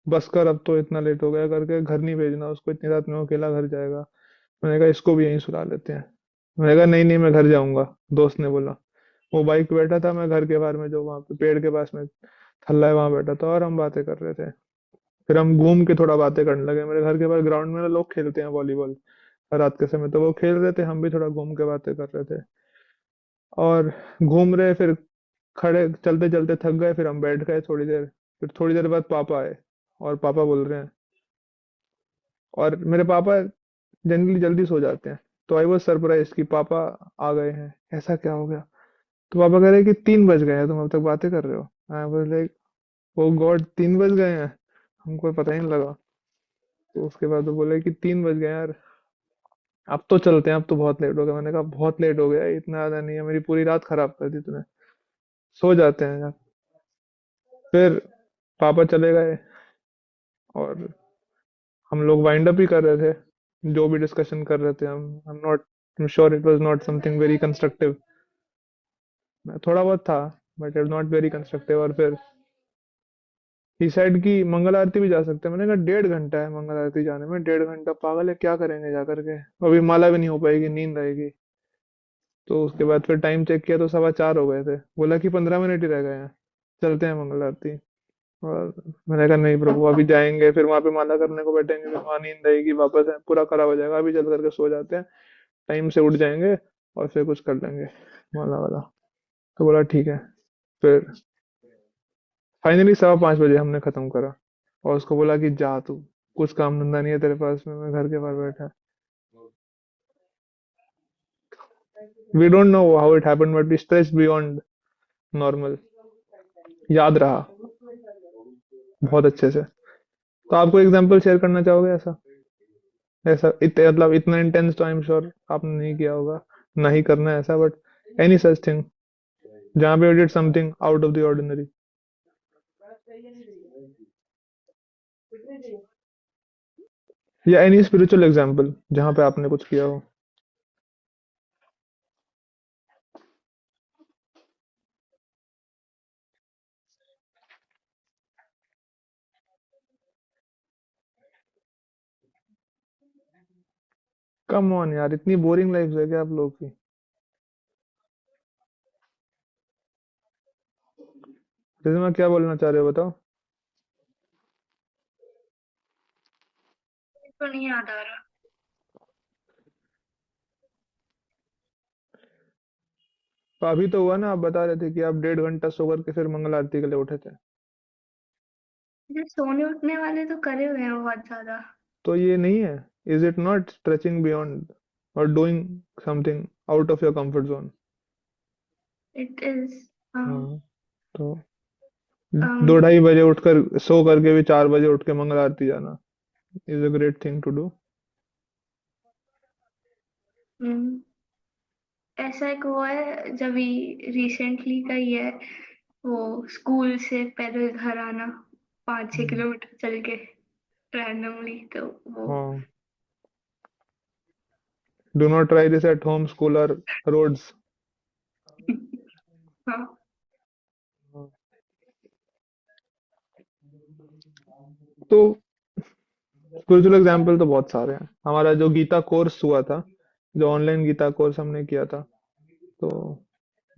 बस कर, अब तो इतना लेट हो गया करके घर नहीं भेजना उसको, इतनी रात में वो अकेला घर जाएगा। मैंने कहा इसको भी यहीं सुला लेते हैं। मैंने कहा नहीं नहीं, मैं घर जाऊंगा, दोस्त ने बोला। वो बाइक पे बैठा था, मैं घर के बाहर में जो वहां पे पेड़ के पास में थल्ला है वहां बैठा था, और हम बातें कर रहे थे। फिर हम घूम के थोड़ा बातें करने लगे। मेरे घर के पास ग्राउंड में ना लोग खेलते हैं वॉलीबॉल रात के समय, तो वो खेल रहे थे, हम भी थोड़ा घूम के बातें कर रहे थे। और घूम रहे, फिर खड़े चलते चलते थक गए, फिर हम बैठ गए थोड़ी देर। फिर थोड़ी देर बाद पापा आए, और पापा बोल रहे हैं, और मेरे पापा जनरली जल्दी सो जाते हैं, तो आई वॉज सरप्राइज कि पापा आ गए हैं, ऐसा क्या हो गया? तो पापा कह रहे हैं कि 3 बज गए हैं, तुम अब तक बातें कर रहे हो। आई वाज लाइक ओ गॉड, 3 बज गए हैं, हमको पता ही नहीं लगा। तो उसके बाद वो बोले कि 3 बज गए यार, अब तो चलते हैं, अब तो बहुत लेट हो गया। मैंने कहा बहुत लेट हो गया, इतना ज्यादा नहीं है, मेरी पूरी रात खराब कर दी तूने, सो जाते हैं यार। फिर पापा चले गए, और हम लोग वाइंड अप ही कर रहे थे, जो भी डिस्कशन कर रहे थे हम। I am not sure, it was not something very constructive. थोड़ा बहुत था, but it not very constructive. और फिर ही सेड कि मंगल आरती भी जा सकते हैं। मैंने कहा 1.5 घंटा है मंगल आरती जाने में, 1.5 घंटा? पागल है, क्या करेंगे जा करके, अभी माला भी नहीं हो पाएगी, नींद आएगी। तो उसके बाद फिर टाइम चेक किया तो 4:15 हो गए थे। बोला कि 15 मिनट ही रह गए हैं, चलते हैं मंगल आरती। और मैंने कहा नहीं प्रभु, अभी जाएंगे, फिर वहां पे माला करने को बैठेंगे, फिर वहां नींद आएगी, वापस है पूरा खराब हो जाएगा, अभी चल करके सो जाते हैं, टाइम से उठ जाएंगे, और फिर कुछ कर लेंगे माला वाला। तो बोला ठीक है। फिर फाइनली 5:15 बजे हमने खत्म करा, और उसको बोला कि जा तू, कुछ काम धंधा नहीं है तेरे पास में, मैं घर के बाहर बैठा। We don't know how it happened, but we stretch beyond normal. याद रहा बहुत अच्छे से। तो आपको एग्जांपल शेयर करना चाहोगे ऐसा? ऐसा मतलब इतना इंटेंस तो आई एम श्योर आपने नहीं किया होगा, ना ही करना है ऐसा, बट एनी सच थिंग जहाँ पे did something out of the ordinary, या एनी स्पिरिचुअल एग्जांपल जहाँ पे आपने कुछ किया हो। कम ऑन यार, इतनी बोरिंग लाइफ है क्या आप लोग की? रिजमा क्या बोलना चाह रहे हो, बताओ। तो नहीं याद आ रहा। तो अभी तो हुआ ना, आप बता रहे थे कि आप 1.5 घंटा सो करके फिर मंगल आरती के लिए उठे थे। जो सोने उठने वाले तो करे हुए हैं बहुत ज्यादा। तो ये नहीं है? Is it not stretching beyond और doing something out of your comfort zone? It is. हाँ, तो 2-2:30 बजे उठकर सो करके भी 4 बजे उठ के मंगल आरती जाना is a great thing to do. ऐसा एक वो है, जब रिसेंटली का ही है, वो स्कूल से पैदल घर आना 5-6 किलोमीटर चल के रैंडमली, तो वो। हाँ, do not try this at home, school और रोड्स। हाँ। तो स्पिरिचुअल एग्जाम्पल तो बहुत सारे हैं। हमारा जो गीता कोर्स हुआ था, जो ऑनलाइन गीता कोर्स हमने किया था, तो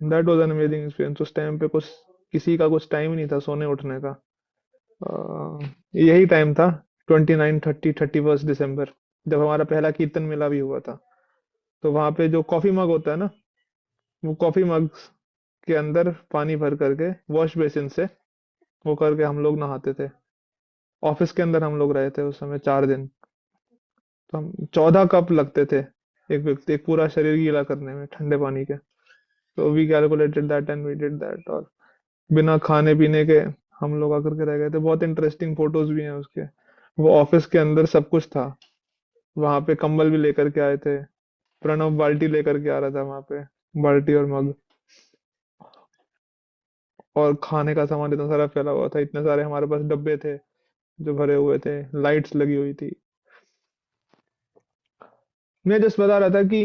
that was an amazing experience. उस टाइम पे कुछ किसी का कुछ टाइम नहीं था सोने उठने का। यही टाइम था, 29, 30, 31 दिसंबर, जब हमारा पहला कीर्तन मेला भी हुआ था। तो वहां पे जो कॉफी मग होता है ना, वो कॉफी मग के अंदर पानी भर करके वॉश बेसिन से वो करके हम लोग नहाते थे। ऑफिस के अंदर हम लोग रहे थे उस समय 4 दिन। तो हम 14 कप लगते थे एक व्यक्ति, एक पूरा शरीर गीला करने में ठंडे पानी के। तो we calculated that and we did that. और बिना खाने पीने के हम लोग आकर के रह गए थे। बहुत इंटरेस्टिंग फोटोज भी हैं उसके। वो ऑफिस के अंदर सब कुछ था। वहां पे कंबल भी लेकर के आए थे। प्रणव बाल्टी लेकर के आ रहा था वहां पे, बाल्टी और मग। और खाने का सामान इतना सारा फैला हुआ था, इतने सारे हमारे पास डब्बे थे जो भरे हुए थे, लाइट्स लगी हुई थी। मैं जस्ट बता रहा था कि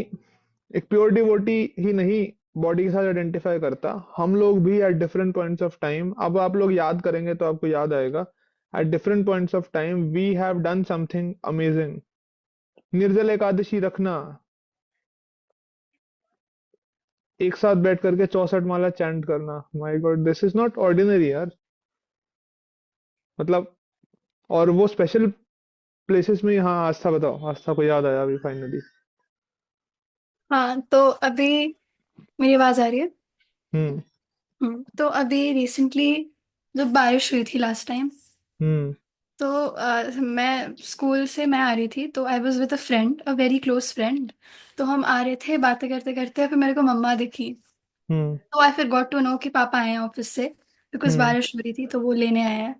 एक प्योर डिवोटी ही नहीं बॉडी के साथ आइडेंटिफाई करता, हम लोग भी at different points of time, अब आप लोग याद करेंगे तो आपको याद आएगा, at different points of time we have done something amazing. Nirjala Ekadashi रखना, एक साथ बैठ करके 64 माला चैंट करना, my god this is not ordinary यार। मतलब, और वो स्पेशल प्लेसेस में। हाँ आस्था बताओ, आस्था को याद आया अभी फाइनली। हाँ, तो अभी मेरी आवाज आ रही है? हम्म। तो अभी रिसेंटली जब बारिश हुई थी लास्ट टाइम, हम्म। तो मैं स्कूल से मैं आ रही थी, तो I was with a friend, a very close friend. तो हम आ रहे थे बातें करते करते, फिर मेरे को मम्मा दिखी। हम्म। तो आई फिर गॉट टू नो कि पापा आए हैं ऑफिस से, बिकॉज हम्म। बारिश हो रही थी तो वो लेने आए हैं।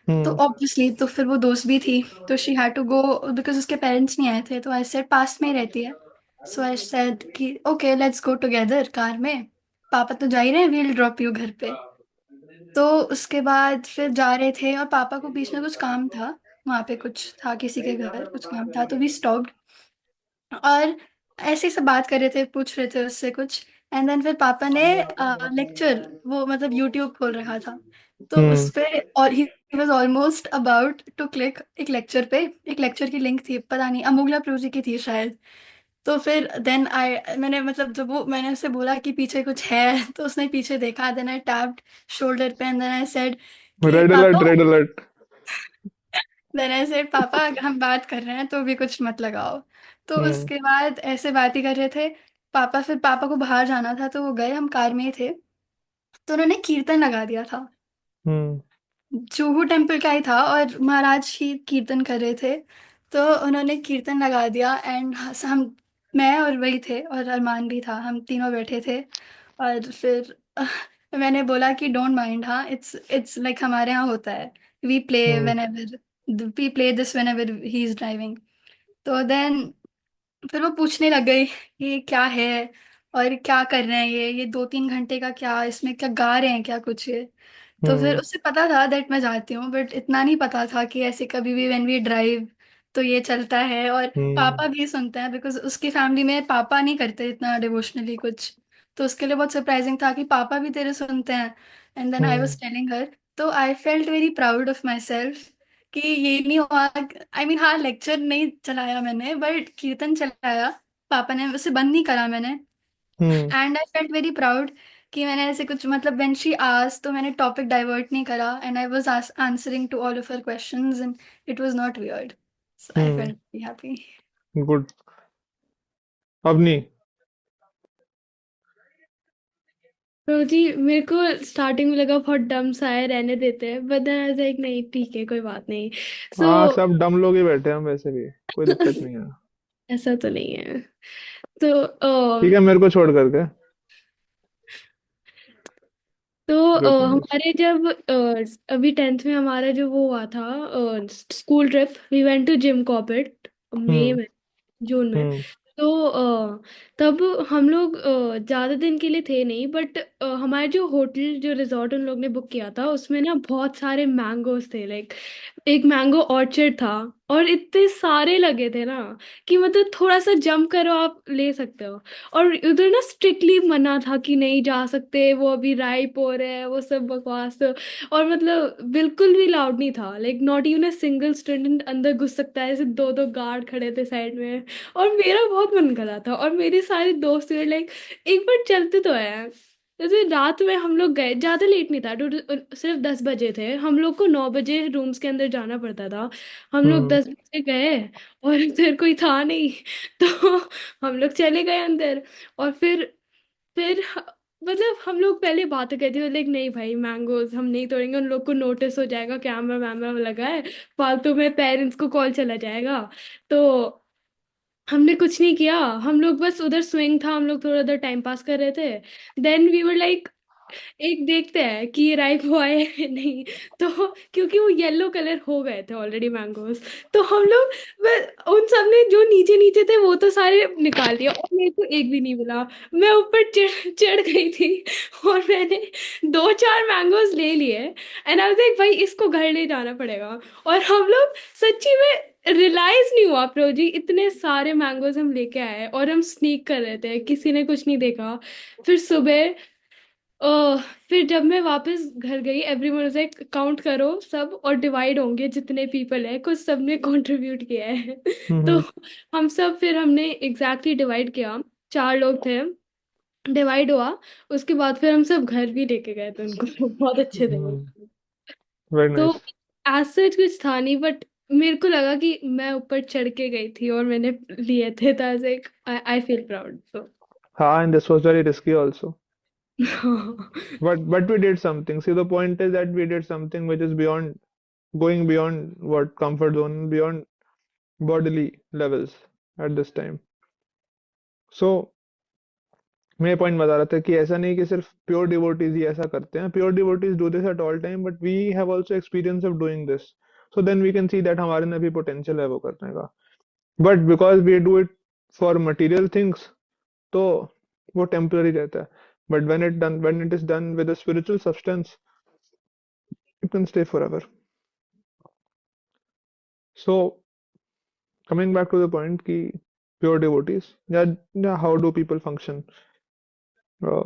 तो हम्म। ऑब्वियसली तो फिर वो दोस्त भी थी, तो she had to go because उसके पेरेंट्स नहीं आए थे। तो आई सेड पास में ही रहती है, सो आई सेड कि okay let's go together car में, पापा तो जा ही रहे हैं, वील ड्रॉप यू घर पे। तो उसके बाद फिर जा रहे थे और पापा को बीच में कुछ काम था, वहां पे कुछ था, किसी के घर कुछ काम था, तो वी स्टॉप्ड और ऐसे ही सब बात कर रहे थे, पूछ रहे थे उससे कुछ। एंड देन फिर पापा ने लेक्चर, वो मतलब यूट्यूब खोल रखा था, तो उस हम्म। पे, और he was almost about to click एक लेक्चर पे, एक लेक्चर की लिंक थी, पता नहीं अमोगला प्रोजी की थी शायद। तो फिर देन आई, मैंने मतलब जब वो, मैंने उससे बोला कि पीछे कुछ है, तो उसने पीछे देखा, देन आई टैप्ड शोल्डर पे एंड देन आई सेड कि रेड अलर्ट, पापा, red alert. Then I said पापा हम बात कर रहे हैं तो भी कुछ मत लगाओ। तो हम्म। उसके बाद ऐसे बात ही कर रहे थे पापा, फिर पापा को बाहर जाना था तो वो गए, हम कार में ही थे, तो उन्होंने कीर्तन लगा दिया था। हम्म। जुहू टेम्पल का ही था और महाराज ही कीर्तन कर रहे थे, तो उन्होंने कीर्तन लगा दिया एंड हम, मैं और वही थे और अरमान भी था, हम तीनों बैठे थे। और फिर मैंने बोला कि डोंट माइंड, हाँ इट्स इट्स लाइक हमारे यहाँ होता है, we play hmm. Whenever, we play this whenever he is driving. तो देन फिर वो पूछने लग गई कि क्या है और क्या कर रहे हैं ये 2-3 घंटे का, क्या इसमें क्या गा रहे हैं क्या कुछ ये। तो फिर हम्म। उससे पता था दैट मैं जाती हूँ, बट इतना नहीं पता था कि ऐसे कभी भी व्हेन वी ड्राइव तो ये चलता है। और हम्म। पापा भी सुनते हैं, बिकॉज उसकी फैमिली में पापा नहीं करते इतना डिवोशनली कुछ, तो उसके लिए बहुत सरप्राइजिंग था कि पापा भी तेरे सुनते हैं। And then I hmm. Was telling her, तो I felt very proud of myself कि ये नहीं हुआ। आई मीन हाँ, लेक्चर नहीं चलाया मैंने, बट कीर्तन चलाया, पापा ने उसे बंद नहीं करा मैंने। Hmm. And I felt very proud कि मैंने ऐसे कुछ, मतलब व्हेन शी आस्क्ड तो मैंने टॉपिक डाइवर्ट नहीं करा, and I was answering to all of her questions and it was not weird, so I hmm. Felt very happy. Good. अब नहीं। तो जी मेरे को स्टार्टिंग में लगा बहुत डम सा है, रहने देते हैं, but then I was like नहीं ठीक है कोई बात नहीं। सो हाँ सब डम लोग ही बैठे हैं हम, वैसे भी कोई दिक्कत नहीं है। ऐसा तो नहीं है। तो ठीक है, मेरे को छोड़ करके। जो तुम हमारे जब अभी 10th में हमारा जो वो हुआ था school trip, we went to Jim Corbett, मई हम्म। में, जून में। हम्म। तो तब हम लोग ज़्यादा दिन के लिए थे नहीं, बट हमारे जो होटल जो रिजॉर्ट उन लोग ने बुक किया था उसमें ना बहुत सारे मैंगोज थे, लाइक एक मैंगो ऑर्चर्ड था, और इतने सारे लगे थे ना कि मतलब थोड़ा सा जंप करो आप ले सकते हो। और उधर ना स्ट्रिक्टली मना था कि नहीं जा सकते, वो अभी राइप हो रहे हैं, वो सब बकवास। और मतलब बिल्कुल भी लाउड नहीं था, like not even a single student अंदर घुस सकता है, ऐसे दो दो गार्ड खड़े थे साइड में। और मेरा बहुत मन कर रहा था, और मेरे सारे दोस्त थे लाइक एक बार चलते तो है। जैसे रात में हम लोग गए, ज्यादा लेट नहीं था, सिर्फ 10 बजे थे, हम लोग को 9 बजे रूम्स के अंदर जाना पड़ता था। हम लोग हम्म। 10 बजे गए और फिर कोई था नहीं तो हम लोग चले गए अंदर। और फिर मतलब हम लोग पहले बात करते थे लाइक नहीं भाई मैंगोज हम नहीं तोड़ेंगे, उन लोग को नोटिस हो जाएगा, कैमरा वैमरा लगा है, फालतू में पेरेंट्स को कॉल चला जाएगा। तो हमने कुछ नहीं किया। हम लोग बस उधर स्विंग था, हम लोग थोड़ा उधर टाइम पास कर रहे थे। देन वी वर लाइक, एक देखते हैं कि ये राइप हुआ है या नहीं। तो क्योंकि वो येलो कलर हो गए थे ऑलरेडी मैंगोज, तो हम लोग उन सब ने जो नीचे नीचे थे वो तो सारे निकाल दिया, और मेरे को एक भी नहीं मिला। मैं ऊपर चढ़ चढ़ गई थी और मैंने दो चार मैंगोज ले लिए। एंड आई वाज लाइक भाई इसको घर ले जाना पड़ेगा। और हम लोग सच्ची में रियलाइज नहीं हुआ प्रो जी, इतने सारे मैंगोज हम लेके आए और हम स्नीक कर रहे थे, किसी ने कुछ नहीं देखा। फिर सुबह ओह, फिर जब मैं वापस घर गई, एवरीवन से काउंट करो सब और डिवाइड होंगे जितने पीपल है, कुछ सबने कंट्रीब्यूट किया है। तो हम्म। हम सब, फिर हमने एग्जैक्टली डिवाइड किया, चार लोग थे, डिवाइड हुआ। उसके बाद फिर हम सब घर भी लेके गए थे उनको। बहुत अच्छे थे वो। वेरी तो नाइस। एज सच कुछ था नहीं, बट मेरे को लगा कि मैं ऊपर चढ़ के गई थी और मैंने लिए थे, तो आई फील प्राउड। तो हाँ, and this was very risky also. But we did something. See, the point is that we did something which is beyond, going beyond what comfort zone, beyond bodily levels at this time. So मैं ये पॉइंट बता रहा था कि ऐसा नहीं कि सिर्फ प्योर डिवोटीज ही ऐसा करते हैं। Pure devotees do this at all time, but we have also experience of doing this, so then we can see that हमारे में भी पोटेंशियल है वो करने का। But because we do it for material things, तो वो टेम्पररी रहता है। बट when it is done with a spiritual substance, it can stay forever. So coming back to the point कि pure devotees, yeah, how do people function? uh,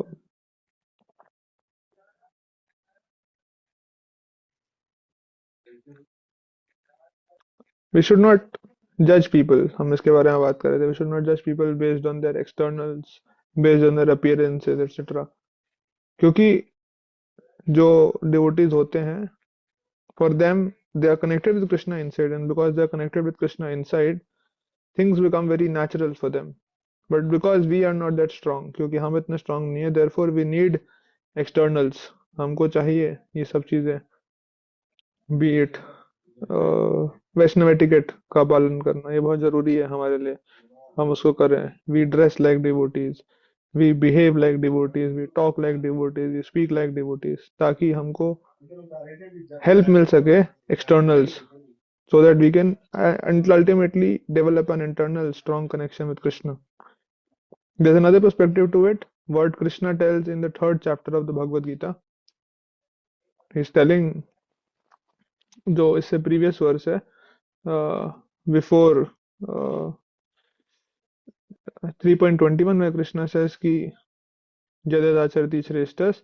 we should not judge people, हम इसके बारे में बात कर रहे थे। We should not judge people based on their externals, based on their appearances, etc. क्योंकि जो devotees होते हैं, for them, they are connected with Krishna inside, and because they are connected with Krishna inside, things become very natural for them. But because we are not that strong, क्योंकि हम इतने strong नहीं है, therefore we need externals. हमको चाहिए ये सब चीजें, be it वैष्णव एटिकेट का पालन करना, ये बहुत जरूरी है हमारे लिए, हम उसको करें। We dress like devotees, we behave like devotees, we talk like devotees, we speak like devotees, ताकि हमको help मिल सके externals, so that we can and ultimately develop an internal strong connection with Krishna. There's another perspective to it. What Krishna tells in the third chapter of the Bhagavad Gita, he's telling, जो इससे previous verse है, before 3.21 में कृष्णा says कि यदेदाचरति श्रेष्ठस्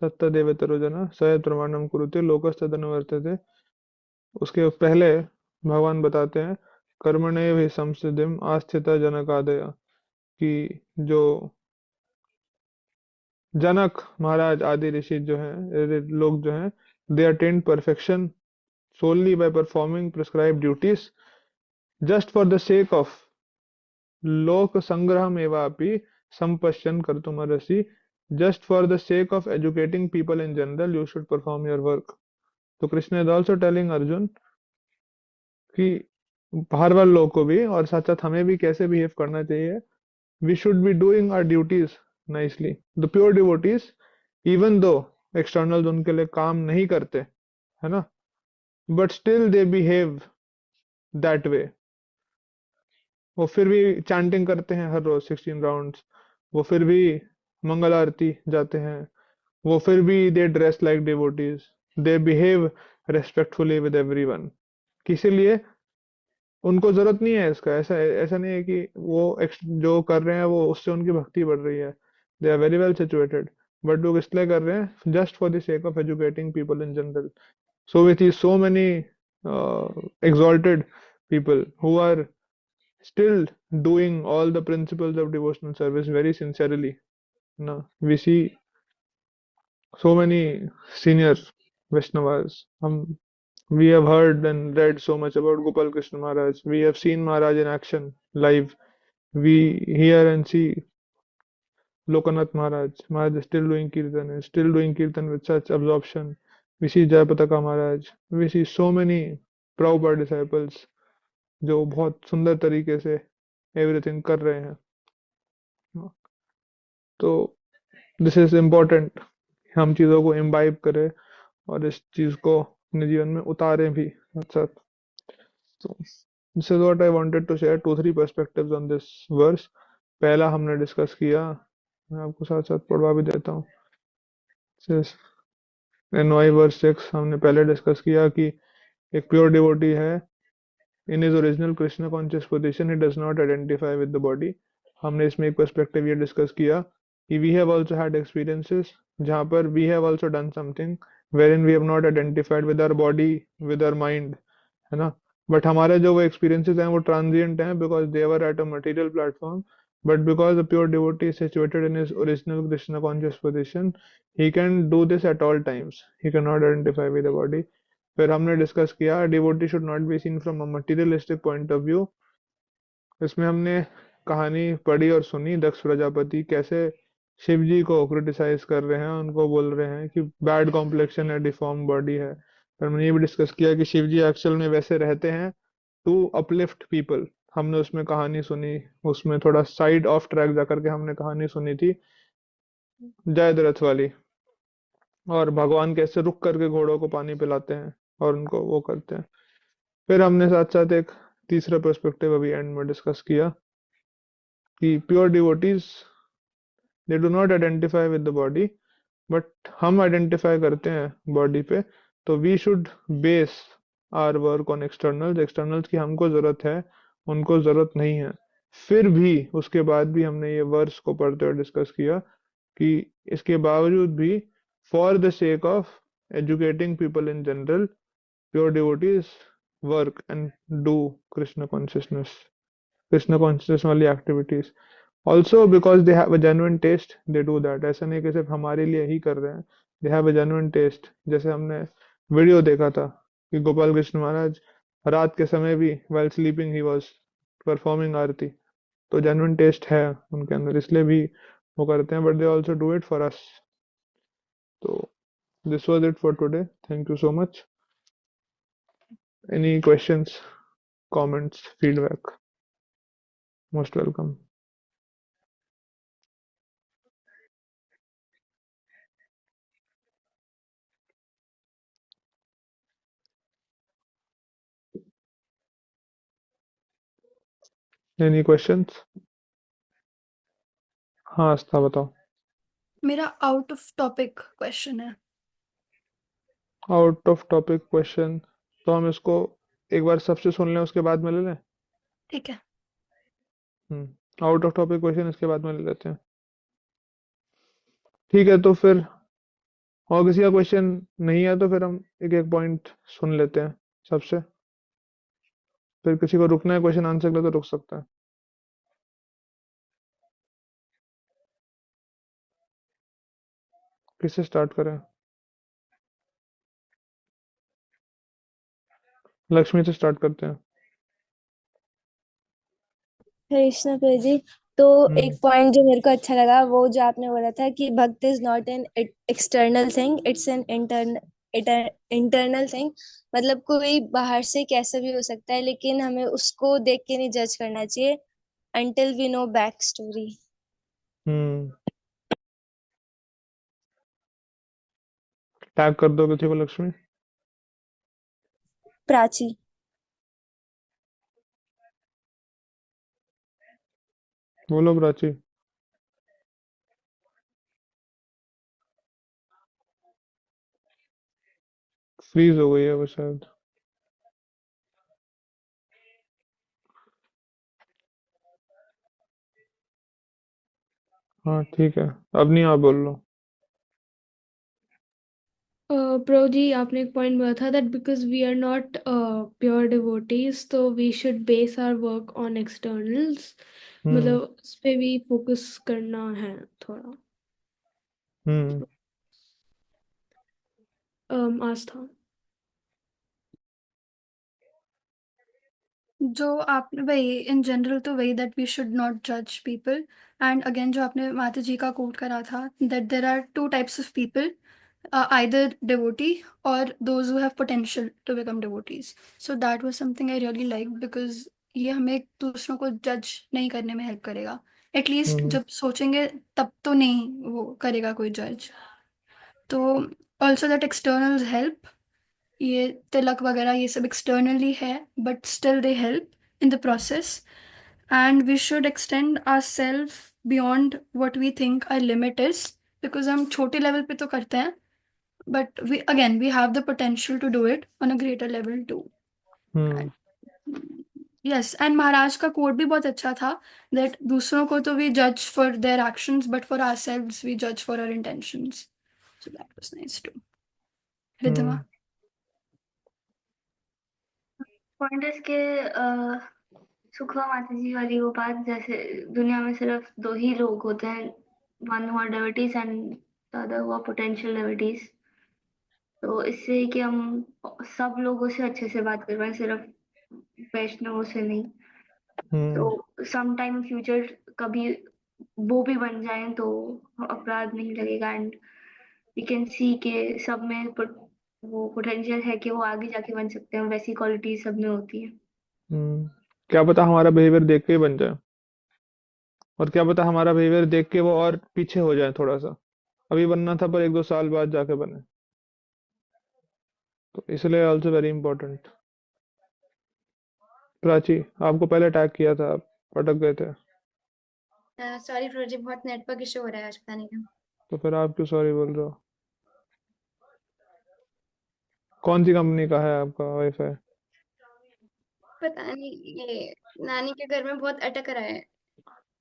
तत्तदेवेतरो जन स यत् प्रमाणम कुरुते लोकस्तदनुवर्तते। उसके पहले भगवान बताते हैं कर्मणेव हि संसिद्धिम आस्थिता जनकादय, कि जो जनक महाराज आदि ऋषि जो हैं, लोग जो हैं, they attained perfection solely by performing prescribed duties, just for the sake of lok sangraham evapi sampashyan kartumarasi, just for the sake of educating people in general, you should perform your work. तो Krishna is also telling Arjun कि बाहर वाले लोगों को भी और साथ साथ हमें भी कैसे बिहेव करना चाहिए। We should be doing our duties nicely. The pure devotees, even though externals उनके लिए काम नहीं करते, है ना, but still they behave that way. वो फिर भी चैंटिंग करते हैं हर रोज 16 राउंड्स, वो फिर भी मंगल आरती जाते हैं, वो फिर भी दे dress like devotees, they behave respectfully with everyone. किसी लिए उनको जरूरत नहीं है इसका, ऐसा ऐसा नहीं है कि वो जो कर रहे हैं वो उससे उनकी भक्ति बढ़ रही है। They are very well situated, but लोग इसलिए कर रहे हैं just for the sake of educating people in general. So with so many exalted people who are still doing all the principles of devotional service very sincerely. No, we see so many senior Vaishnavas. We have heard and read so much about Gopal Krishna Maharaj. We have seen Maharaj in action live. We hear and see Lokanath Maharaj. Maharaj is still doing kirtan, is still doing kirtan with such absorption. We see Jayapataka Maharaj. We see so many Prabhupada disciples जो बहुत सुंदर तरीके से एवरीथिंग कर रहे हैं। हाँ, तो दिस इज इम्पोर्टेंट, हम चीज़ों को इम्बाइब करें और इस चीज़ को अपने जीवन में उतारें भी साथ साथ। तो this is what I wanted to share, 2-3 perspectives on this verse. पहला हमने डिस्कस किया, मैं आपको साथ साथ पढ़वा भी देता हूँ। NY वर्स 6 हमने पहले डिस्कस किया कि एक प्योर डिवोटी है, in his original Krishna conscious position he does not identify with the body. हमने इसमें एक पर्सपेक्टिव ये डिस्कस किया कि we have also had experiences जहाँ पर we have also done something wherein we have not identified with our body, with our mind, है ना। बट हमारे जो वो एक्सपीरियंसेस हैं वो ट्रांजिएंट हैं because they were at a material platform, but because the pure devotee is situated in his original Krishna conscious position, he can do this at all times, he cannot identify with the body। फिर हमने डिस्कस किया devotee should not be seen from a materialistic point of view. इसमें हमने कहानी पढ़ी और सुनी दक्ष प्रजापति कैसे शिव जी को क्रिटिसाइज कर रहे हैं, उनको बोल रहे हैं कि बैड कॉम्प्लेक्शन है, डिफॉर्म बॉडी है। फिर हमने ये भी डिस्कस किया कि शिव जी एक्चुअल में वैसे रहते हैं टू अपलिफ्ट पीपल। हमने उसमें कहानी सुनी, उसमें थोड़ा साइड ऑफ ट्रैक जाकर के हमने कहानी सुनी थी जयद्रथ वाली, और भगवान कैसे रुक करके घोड़ों को पानी पिलाते हैं और उनको वो करते हैं। फिर हमने साथ साथ एक तीसरा पर्सपेक्टिव अभी एंड में डिस्कस किया कि pure devotees they do not identify with the body, but हम आइडेंटिफाई करते हैं बॉडी पे। तो we should base our work on externals, externals की हमको जरूरत है, उनको जरूरत नहीं है। फिर भी उसके बाद भी हमने ये वर्स को पढ़ते हुए डिस्कस किया कि इसके बावजूद भी for the sake of educating people in general, pure devotees work and do Krishna consciousness, Krishna consciousness वाली activities. Also because they have a genuine taste they do that, ऐसा नहीं कि सिर्फ हमारे लिए ही कर रहे हैं, they have a genuine taste. जैसे हमने वीडियो देखा था कि गोपाल कृष्ण महाराज रात के समय भी while sleeping he was performing aarti, तो जेन्युइन टेस्ट है उनके अंदर, इसलिए भी वो करते हैं, but they also do it for us. तो this was it for today, thank you so much. Any questions, comments, feedback, most welcome. Any questions? हाँ आस्था बताओ। मेरा आउट ऑफ टॉपिक क्वेश्चन है। आउट ऑफ टॉपिक क्वेश्चन, तो हम इसको एक बार सबसे सुन लें उसके बाद में ले लें। ठीक है। आउट ऑफ टॉपिक क्वेश्चन इसके बाद में ले लेते हैं, ठीक है। तो फिर और किसी का क्वेश्चन नहीं है तो फिर हम एक एक पॉइंट सुन लेते हैं सबसे, फिर किसी को रुकना है क्वेश्चन आंसर के लिए तो रुक सकता है। किससे स्टार्ट करें? लक्ष्मी से स्टार्ट करते हैं। कृष्ण प्रिय जी, तो एक पॉइंट जो मेरे को अच्छा लगा वो जो आपने बोला था कि भक्त is not an external thing, it's an internal thing. मतलब कोई बाहर से कैसा भी हो सकता है लेकिन हमें उसको देख के नहीं जज करना चाहिए until we know back story। Tag कर दो किसी को लक्ष्मी। प्राची। बोलो प्राची। फ्रीज हो गई है वो शायद। हाँ ठीक है, अब नहीं आप बोल लो। प्रो जी आपने एक पॉइंट बोला था that because we are not pure devotees तो we should base our work on externals, मतलब उस पे भी फोकस करना है थोड़ा। आस्था। जो आपने वही इन जनरल तो वही दैट वी शुड नॉट जज पीपल, एंड अगेन जो आपने माता जी का कोट करा था that there are two types of people, either devotee or those who have potential to become devotees. So that was something I really liked because ये हमें दूसरों को जज नहीं करने में हेल्प करेगा। एटलीस्ट हम्म जब सोचेंगे तब तो नहीं वो करेगा कोई जज। तो ऑल्सो दैट एक्सटर्नल हेल्प, ये तिलक वगैरह ये सब एक्सटर्नली है, but still they help in the process. And we should extend ourself beyond what we think our limit is, because हम छोटे लेवल पे तो करते हैं, but we have the potential to do it on a greater level too. Hmm yes, and Maharaj का कोड भी बहुत अच्छा था, दैट दूसरों को तो वी जज for their actions but for ourselves we जज for our intentions. So that was nice to. Riddhama. Hmm point इसके सुखा माता जी वाली वो बात, जैसे दुनिया में सिर्फ दो ही लोग होते हैं, वन हुआ डिवोटीज एंड द अदर हुआ पोटेंशियल डिवोटीज। तो इससे कि हम सब लोगों से अच्छे से बात कर पाए, सिर्फ वैष्णवों से नहीं। हम्म तो सम टाइम फ्यूचर कभी वो भी बन जाए तो अपराध नहीं लगेगा, एंड वी कैन सी के सब में वो पोटेंशियल है कि वो आगे जाके बन सकते हैं, वैसी क्वालिटी सब में होती है। क्या पता हमारा बिहेवियर देख के ही बन जाए, और क्या पता हमारा बिहेवियर देख के वो और पीछे हो जाए थोड़ा सा। अभी बनना था पर 1-2 साल बाद जाके बने। तो इसलिए ऑल्सो वेरी इंपॉर्टेंट। प्राची, आपको पहले अटैक किया था, आप अटक गए थे। सॉरी प्रोजेक्ट, बहुत नेटवर्क इशू हो रहा है आज, पता नहीं क्यों। तो फिर आप क्यों सॉरी बोल रहे हो? कौन सी कंपनी का है आपका वाईफाई? पता नहीं, ये नानी के घर में बहुत अटक रहा है।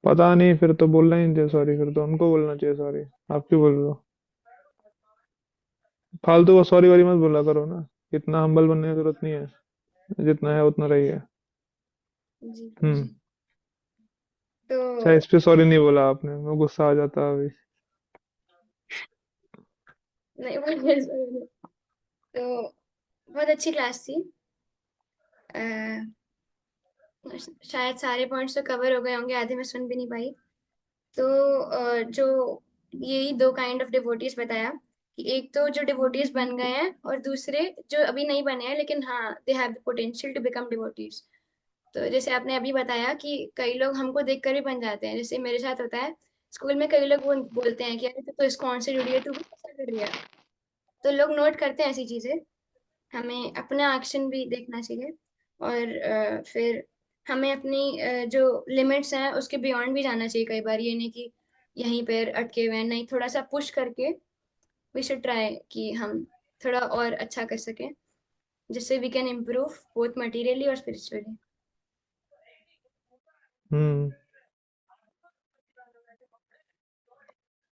पता नहीं, फिर तो बोलना ही नहीं चाहिए सॉरी, फिर तो उनको बोलना चाहिए सॉरी। आप क्यों बोल रहे हो? फालतू को सॉरी वॉरी मत बोला करो ना। इतना हम्बल बनने की जरूरत नहीं है, जितना है उतना रही है। जी हम्म। जी। तो अच्छा, इस पे सॉरी नहीं बोला आपने, मैं गुस्सा आ जाता अभी। नहीं बोलिए sorry। तो बहुत अच्छी क्लास थी। अ, शायद सारे पॉइंट्स तो कवर हो गए होंगे, आधे मैं सुन भी नहीं पाई। तो जो यही दो काइंड ऑफ डिवोटीज बताया, कि एक तो जो डिवोटीज बन गए हैं और दूसरे जो अभी नहीं बने हैं लेकिन हाँ they have the potential to become devotees. तो जैसे आपने अभी बताया कि कई लोग हमको देखकर भी बन जाते हैं, जैसे मेरे साथ होता है। स्कूल में कई लोग वो बोलते हैं कि अरे तू तो इस्कॉन से जुड़ी है, तू भी ऐसा कर रही है। तो लोग नोट करते हैं ऐसी चीजें। हमें अपना एक्शन भी देखना चाहिए, और फिर हमें अपनी जो लिमिट्स हैं उसके बियॉन्ड भी जाना चाहिए। कई बार ये नहीं कि यहीं पर अटके हुए हैं, नहीं, थोड़ा सा पुश करके वी शुड ट्राई कि हम थोड़ा और अच्छा कर सकें, जिससे we can improve both materially और स्पिरिचुअली। हम्म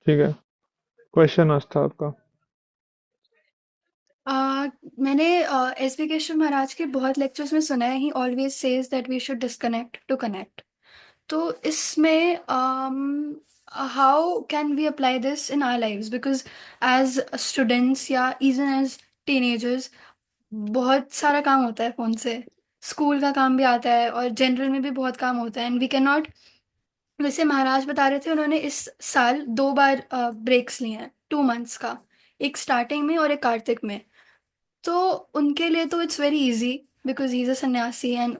ठीक है। क्वेश्चन था आपका? मैंने एस बी केशव महाराज के बहुत लेक्चर्स में सुना है, he always says that we should disconnect to connect. तो इसमें how can we apply this in our lives, because as students या इवन एज टीनेजर्स बहुत सारा काम होता है फ़ोन से। स्कूल का काम भी आता है और जनरल में भी बहुत काम होता है, एंड वी कैन नॉट। वैसे महाराज बता रहे थे उन्होंने इस साल 2 बार ब्रेक्स लिए हैं, 2 मंथ्स का, एक स्टार्टिंग में और एक कार्तिक में। तो उनके लिए तो it's very easy because he is a सन्यासी, एंड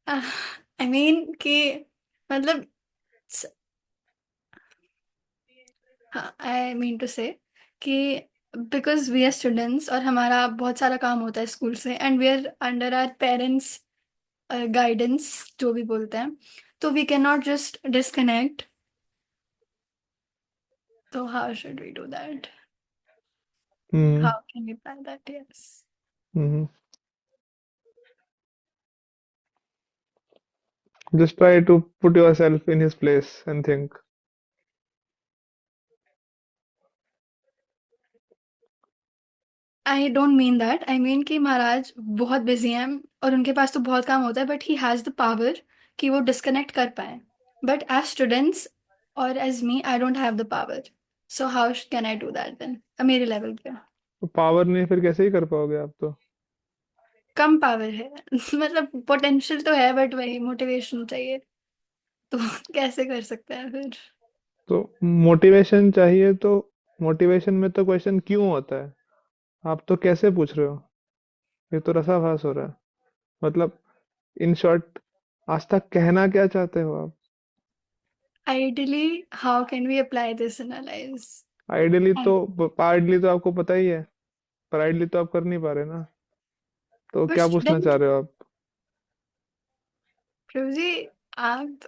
आई मीन कि मतलब आई मीन टू से कि बिकॉज वी आर स्टूडेंट्स और हमारा बहुत सारा काम होता है स्कूल से, and we are under our parents guidance जो भी बोलते हैं, तो we can not just disconnect. तो how should we do that? Hmm how can we plan that? Yes. Hmm just try to put yourself in his place and think. I don't mean that, I mean कि महाराज बहुत बिजी हैं और उनके पास तो बहुत काम होता है, but he has the power कि वो डिस्कनेक्ट कर पाए। बट एज स्टूडेंट्स और as me I don't have the power. So how can I do that then, मेरे लेवल पे? तो पावर नहीं फिर कैसे ही कर पाओगे आप तो? कम पावर है मतलब पोटेंशियल तो है बट वही मोटिवेशन चाहिए, तो कैसे कर सकते हैं फिर? तो मोटिवेशन चाहिए तो मोटिवेशन में तो क्वेश्चन क्यों होता है? आप तो कैसे पूछ रहे हो? ये तो रसाभास हो रहा है। मतलब इन शॉर्ट, आज तक कहना क्या चाहते हो आप? Ideally, how can we apply this in our lives? Ideally तो, And पार्टली तो आपको पता ही है, पर आइडियली तो आप कर नहीं पा रहे ना। तो but क्या पूछना then, चाह रहे हो आप? प्रभु जी, आप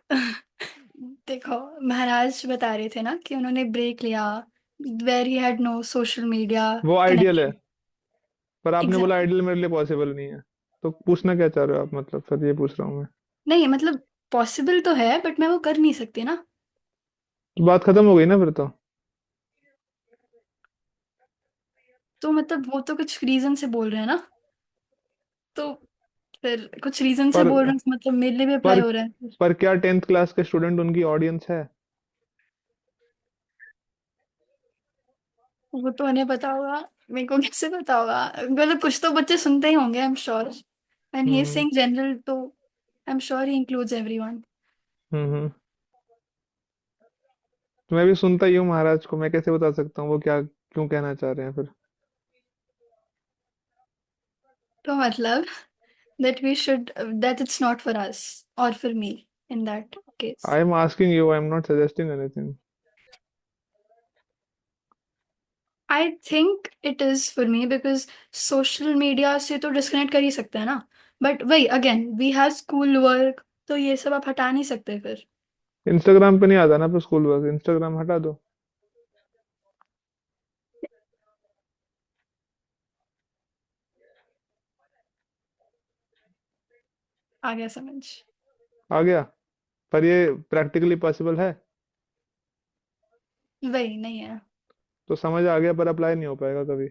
देखो, महाराज बता रहे थे ना कि उन्होंने ब्रेक लिया, where he had no social media वो आइडियल है, कनेक्शन। पर आपने बोला एग्जैक्टली। आइडियल मेरे लिए पॉसिबल नहीं है। तो पूछना क्या चाह रहे हो आप, मतलब फिर ये पूछ रहा हूँ मैं। नहीं मतलब पॉसिबल तो है, बट मैं वो कर नहीं सकती ना। तो बात खत्म हो गई ना फिर तो। तो मतलब वो तो कुछ रीजन से बोल रहे हैं ना, तो फिर कुछ रीजन से पर बोल रहे हैं, मतलब मेरे लिए भी अप्लाई पर हो रहा है। पर क्या 10th क्लास के स्टूडेंट उनकी ऑडियंस है? वो तो उन्हें पता होगा, मेरे को कैसे पता होगा? मतलब कुछ तो बच्चे सुनते ही होंगे, I am sure. And he is hmm saying general, तो I am sure he includes everyone. Hmm. तो मैं भी सुनता ही हूँ महाराज को, मैं कैसे बता सकता हूँ वो क्या क्यों कहना चाह रहे हैं फिर। तो मतलब that we should that it's not for us or for me in that case. I am asking you, I am not suggesting anything. I think it is for me because social media से तो डिस्कनेक्ट कर ही सकते हैं ना, बट वही again we have school work, तो ये सब आप हटा नहीं सकते फिर। इंस्टाग्राम पे नहीं आता ना फिर स्कूल वर्क, इंस्टाग्राम हटा दो। आ गया समझ। आ गया। पर ये प्रैक्टिकली पॉसिबल है? वही नहीं है। तो समझ आ गया पर अप्लाई नहीं हो पाएगा कभी।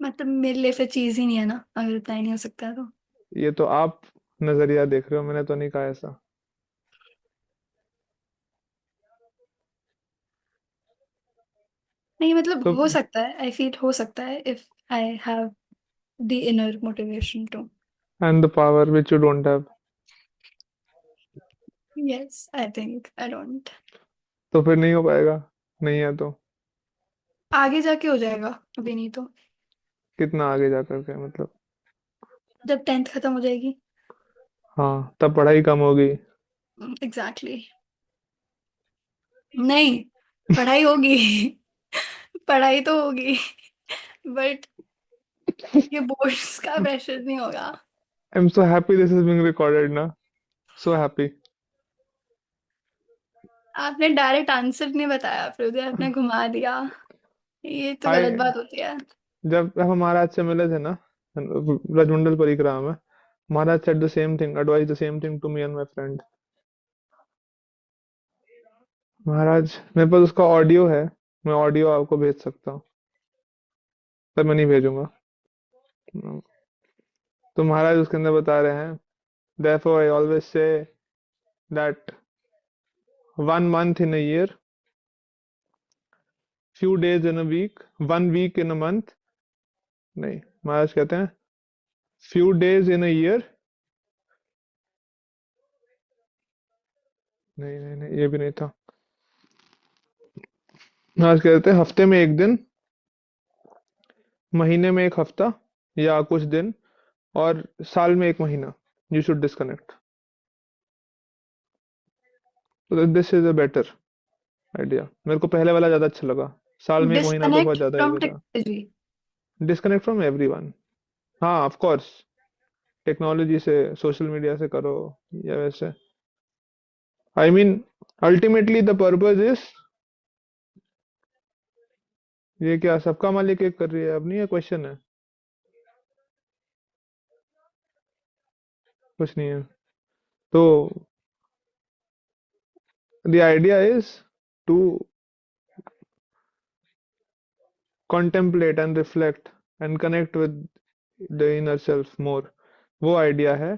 मतलब मेरे लिए फिर चीज ही नहीं है ना, अगर इतना नहीं हो सकता है तो। ये तो आप नजरिया देख रहे हो, मैंने तो नहीं कहा ऐसा। नहीं मतलब तो हो सकता है, आई फील हो सकता है if I have the inner motivation to. And the power which you don't have. Yes I think I don't. तो फिर नहीं हो पाएगा, नहीं है तो। आगे जाके हो जाएगा, अभी नहीं तो। कितना आगे जा करके मतलब? जब 10th खत्म हो जाएगी। हाँ, तब पढ़ाई कम होगी। Exactly exactly. नहीं, पढ़ाई होगी। पढ़ाई तो होगी, बट ये बोर्ड्स का प्रेशर नहीं होगा। I am so happy this is being recorded ना, सो हैप्पी। आपने डायरेक्ट आंसर नहीं बताया, फिर आपने घुमा दिया, ये तो आई गलत बात होती है। जब हम महाराज से मिले थे ना, रजमंडल परिक्रमा में, Maharaj said the same thing, advice the same thing to me and my friend. Maharaj, मेरे पास उसका ऑडियो है, मैं ऑडियो आपको भेज सकता हूँ, पर मैं नहीं भेजूंगा। तो महाराज उसके अंदर बता रहे हैं, therefore I always say that 1 month in a year, few days in a week, 1 week in a month, नहीं, महाराज कहते हैं few days in a year, नहीं नहीं नहीं, ये भी नहीं था। महाराज कहते हैं हफ्ते में एक दिन, महीने में एक हफ्ता या कुछ दिन, और साल में एक महीना, यू शुड डिस्कनेक्ट। तो this is a better idea. मेरे को पहले वाला ज्यादा अच्छा लगा, साल में एक महीना तो बहुत डिस्कनेक्ट ज्यादा फ्रॉम ही था। टेक्नोलॉजी। डिस्कनेक्ट फ्रॉम एवरीवन, हाँ ऑफ कोर्स, टेक्नोलॉजी से, सोशल मीडिया से करो या वैसे। I mean ultimately the purpose is, ये क्या सबका मालिक एक कर रही है? अब नहीं है, क्वेश्चन है, कुछ नहीं है। Is the idea is to contemplate and reflect and connect with the inner self more, वो आइडिया है।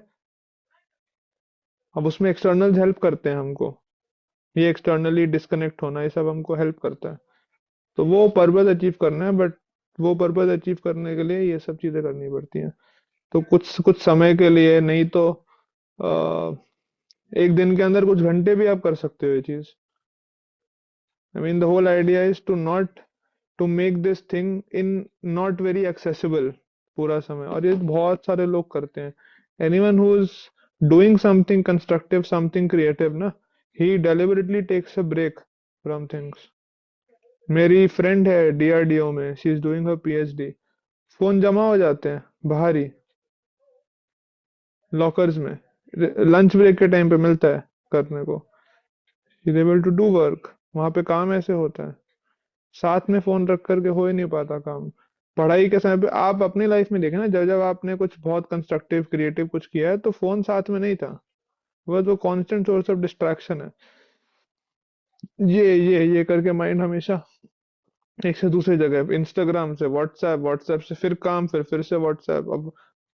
अब उसमें एक्सटर्नल हेल्प करते हैं हमको, ये एक्सटर्नली डिस्कनेक्ट होना, ये सब हमको हेल्प करता है। तो वो पर्पज अचीव करना है, बट वो पर्पज अचीव करने के लिए ये सब चीजें करनी पड़ती हैं। तो कुछ कुछ समय के लिए, नहीं तो आ, एक दिन के अंदर कुछ घंटे भी आप कर सकते हो ये चीज। I mean the whole idea is to not to make this thing in not very accessible पूरा समय, और ये बहुत सारे लोग करते हैं। Anyone who is doing something constructive, something creative ना, he deliberately takes a break from things. मेरी फ्रेंड है डीआरडीओ में, she is doing her PhD, phone जमा हो जाते हैं बाहर ही लॉकर्स में, लंच ब्रेक के टाइम पे मिलता है करने को, is able to do work. वहां पे काम ऐसे होता है, साथ में फोन रख करके हो ही नहीं पाता काम। पढ़ाई के समय पे आप अपनी लाइफ में देखें ना, जब जब आपने कुछ बहुत कंस्ट्रक्टिव क्रिएटिव कुछ किया है तो फोन साथ में नहीं था, वो तो कांस्टेंट सोर्स ऑफ डिस्ट्रैक्शन है। ये करके माइंड हमेशा एक से दूसरी जगह, इंस्टाग्राम से व्हाट्सएप, व्हाट्सएप से फिर काम, फिर से व्हाट्सएप, अब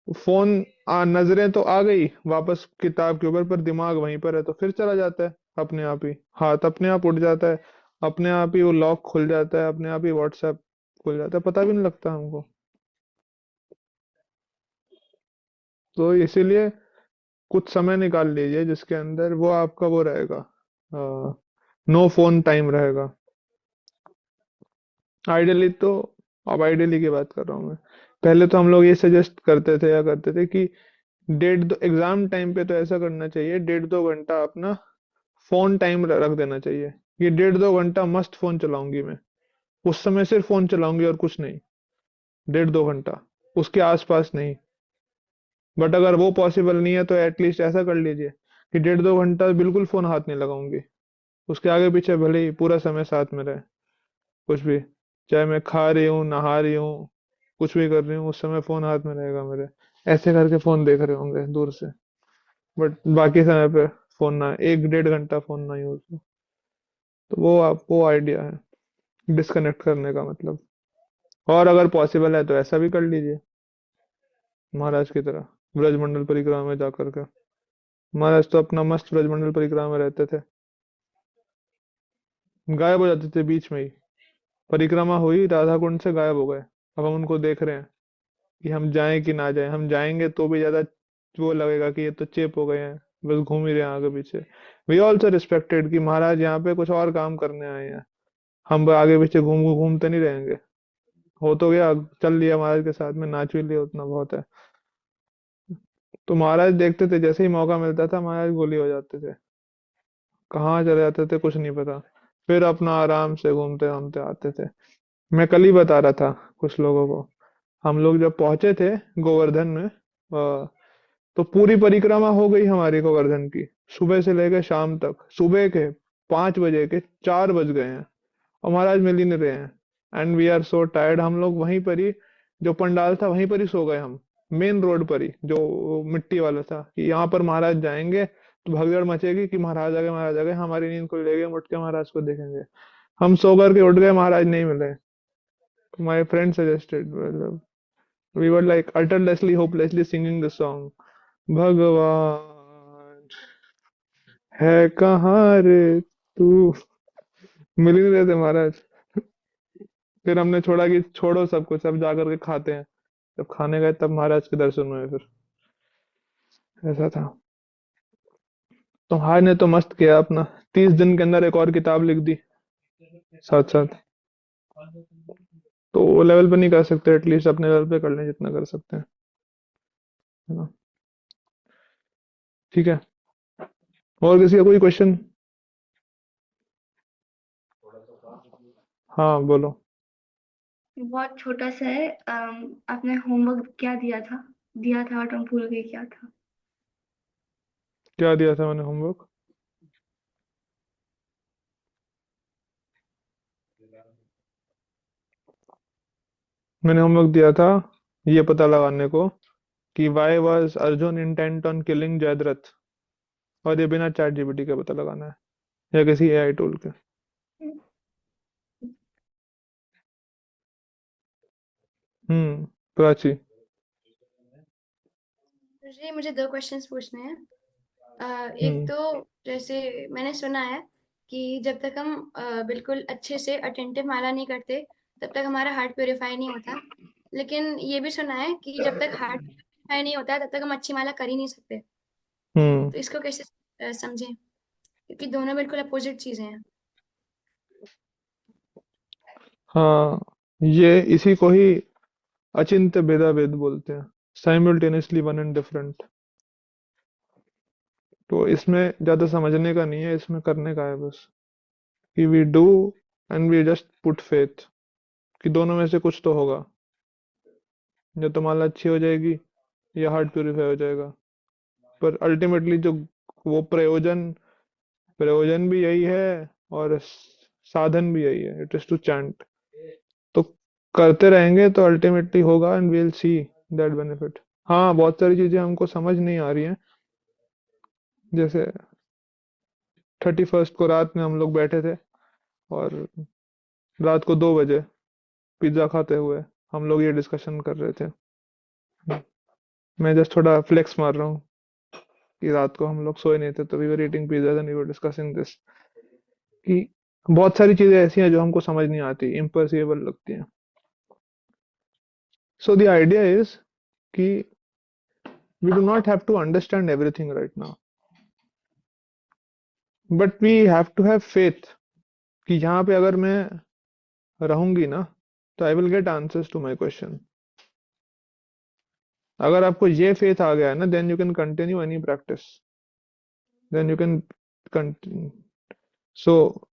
फोन नजरें तो आ गई वापस किताब के ऊपर, पर दिमाग वहीं पर है, तो फिर चला जाता है अपने आप ही, हाथ अपने आप उठ जाता है, अपने आप ही वो लॉक खुल जाता है, अपने आप ही व्हाट्सएप खुल जाता है, पता भी नहीं लगता हमको। तो इसीलिए कुछ समय निकाल लीजिए जिसके अंदर वो आपका वो रहेगा, नो फोन टाइम रहेगा आइडियली तो। अब आइडियली की बात कर रहा हूँ मैं। पहले तो हम लोग ये सजेस्ट करते थे या करते थे कि 1.5 2 एग्जाम टाइम पे तो ऐसा करना चाहिए, 1.5 2 घंटा अपना फोन टाइम रख देना चाहिए, ये 1.5 2 घंटा मस्त फोन चलाऊंगी मैं, उस समय सिर्फ फोन चलाऊंगी और कुछ नहीं, 1.5 2 घंटा, उसके आसपास नहीं। बट अगर वो पॉसिबल नहीं है तो एटलीस्ट ऐसा कर लीजिए कि 1.5 2 घंटा बिल्कुल फोन हाथ नहीं लगाऊंगी, उसके आगे पीछे भले ही पूरा समय साथ में रहे, कुछ भी, चाहे मैं खा रही हूँ, नहा रही हूँ, कुछ भी कर रही हूँ, उस समय फोन हाथ में रहेगा मेरे, ऐसे करके फोन देख रहे होंगे दूर से, बट बाकी समय पे फोन ना, 1 1.5 घंटा फोन ना यूज हो। तो वो आप वो आइडिया है डिस्कनेक्ट करने का मतलब। और अगर पॉसिबल है तो ऐसा भी कर लीजिए महाराज की तरह, ब्रजमंडल परिक्रमा में जाकर के। महाराज तो अपना मस्त ब्रजमंडल परिक्रमा में रहते थे, गायब हो जाते थे बीच में ही, परिक्रमा हुई राधा कुंड से, गायब हो गए। अब हम उनको देख रहे हैं कि हम जाएं कि ना जाएं, हम जाएंगे तो भी ज्यादा वो लगेगा कि ये तो चेप हो गए हैं, बस घूम ही रहे हैं आगे पीछे। वी ऑल्सो रिस्पेक्टेड कि महाराज यहाँ पे कुछ और काम करने आए हैं, हम आगे पीछे घूमते नहीं रहेंगे, हो तो गया, चल लिया महाराज के साथ में, नाच भी लिया, उतना बहुत है। तो महाराज देखते थे, जैसे ही मौका मिलता था महाराज गोली हो जाते थे, कहाँ चले जाते थे कुछ नहीं पता, फिर अपना आराम से घूमते घूमते आते थे। मैं कल ही बता रहा था कुछ लोगों को, हम लोग जब पहुंचे थे गोवर्धन में, तो पूरी परिक्रमा हो गई हमारी गोवर्धन की, सुबह से लेकर शाम तक, सुबह के 5 बजे के 4 बज गए हैं और महाराज मिल ही नहीं रहे हैं। And we are so tired, हम लोग वहीं पर ही, जो पंडाल था वहीं पर ही सो गए हम, मेन रोड पर ही, जो मिट्टी वाला था, कि यहाँ पर महाराज जाएंगे तो भगदड़ मचेगी कि महाराज आ गए, महाराज आ गए, हमारी नींद खुल जाएगी, हम उठ के महाराज को देखेंगे। हम सो करके उठ गए, महाराज नहीं मिले। My friend suggested, we were like utterlessly hopelessly singing the song, भगवान है कहाँ रे तू, मिल ही नहीं रहे थे महाराज। फिर हमने छोड़ा कि छोड़ो सब कुछ, अब जाकर के खाते हैं। जब खाने गए तब महाराज के दर्शन हुए फिर, ऐसा था। तो हार ने तो मस्त किया अपना, 30 दिन के अंदर एक और किताब लिख दी साथ साथ। तो वो लेवल पे नहीं कर सकते, एटलीस्ट अपने लेवल पे कर लें जितना कर सकते हैं, है ना। ठीक है, और किसी का कोई क्वेश्चन? हाँ बोलो। बहुत छोटा सा है। आपने होमवर्क क्या दिया था और तुम भूल गए क्या था? क्या दिया था मैंने होमवर्क? मैंने होमवर्क दिया था ये पता लगाने को कि why was Arjun intent on killing Jayadrath, और ये बिना चैट जीपीटी के पता लगाना है या किसी एआई टूल के। प्राची। जी मुझे 2 क्वेश्चंस पूछने हैं। एक हम्म तो जैसे मैंने सुना है कि जब तक हम बिल्कुल अच्छे से अटेंटिव माला नहीं करते तब तक हमारा हार्ट प्योरीफाई नहीं होता। लेकिन ये भी सुना है कि जब तक हार्ट प्योरीफाई नहीं होता तब तक हम अच्छी माला कर ही नहीं सकते। हम्म तो इसको कैसे समझें, क्योंकि दोनों बिल्कुल अपोजिट चीजें हैं। हाँ, ये इसी को ही अचिंत्य भेदाभेद बोलते हैं, साइमल्टेनियसली वन एंड डिफरेंट। तो इसमें ज्यादा समझने का नहीं है, इसमें करने का है बस, कि we do and we just put faith कि दोनों में से कुछ तो होगा, या तो माला अच्छी हो जाएगी या हार्ट प्यूरिफाई हो जाएगा। पर अल्टीमेटली जो वो प्रयोजन प्रयोजन भी यही है और साधन भी यही है, इट इज टू चैंट। तो करते रहेंगे तो अल्टीमेटली होगा and we will see that benefit. हाँ, बहुत सारी चीजें हमको समझ नहीं आ रही हैं, जैसे 31st को रात में हम लोग बैठे थे और रात को 2 बजे पिज्जा खाते हुए हम लोग ये डिस्कशन कर रहे थे। मैं जस्ट थोड़ा फ्लेक्स मार रहा हूँ कि रात को हम लोग सोए नहीं थे, तो we were eating pizza and we were discussing this, कि बहुत सारी चीजें ऐसी हैं जो हमको समझ नहीं आती, इम्पॉसिबल लगती हैं। सो द आइडिया इज कि we do not have to understand everything right now, but we have to have faith कि यहाँ पे अगर मैं रहूंगी ना, तो I will get answers to my question. अगर आपको ये फेथ आ गया है ना, then you can continue any practice, then you can continue. So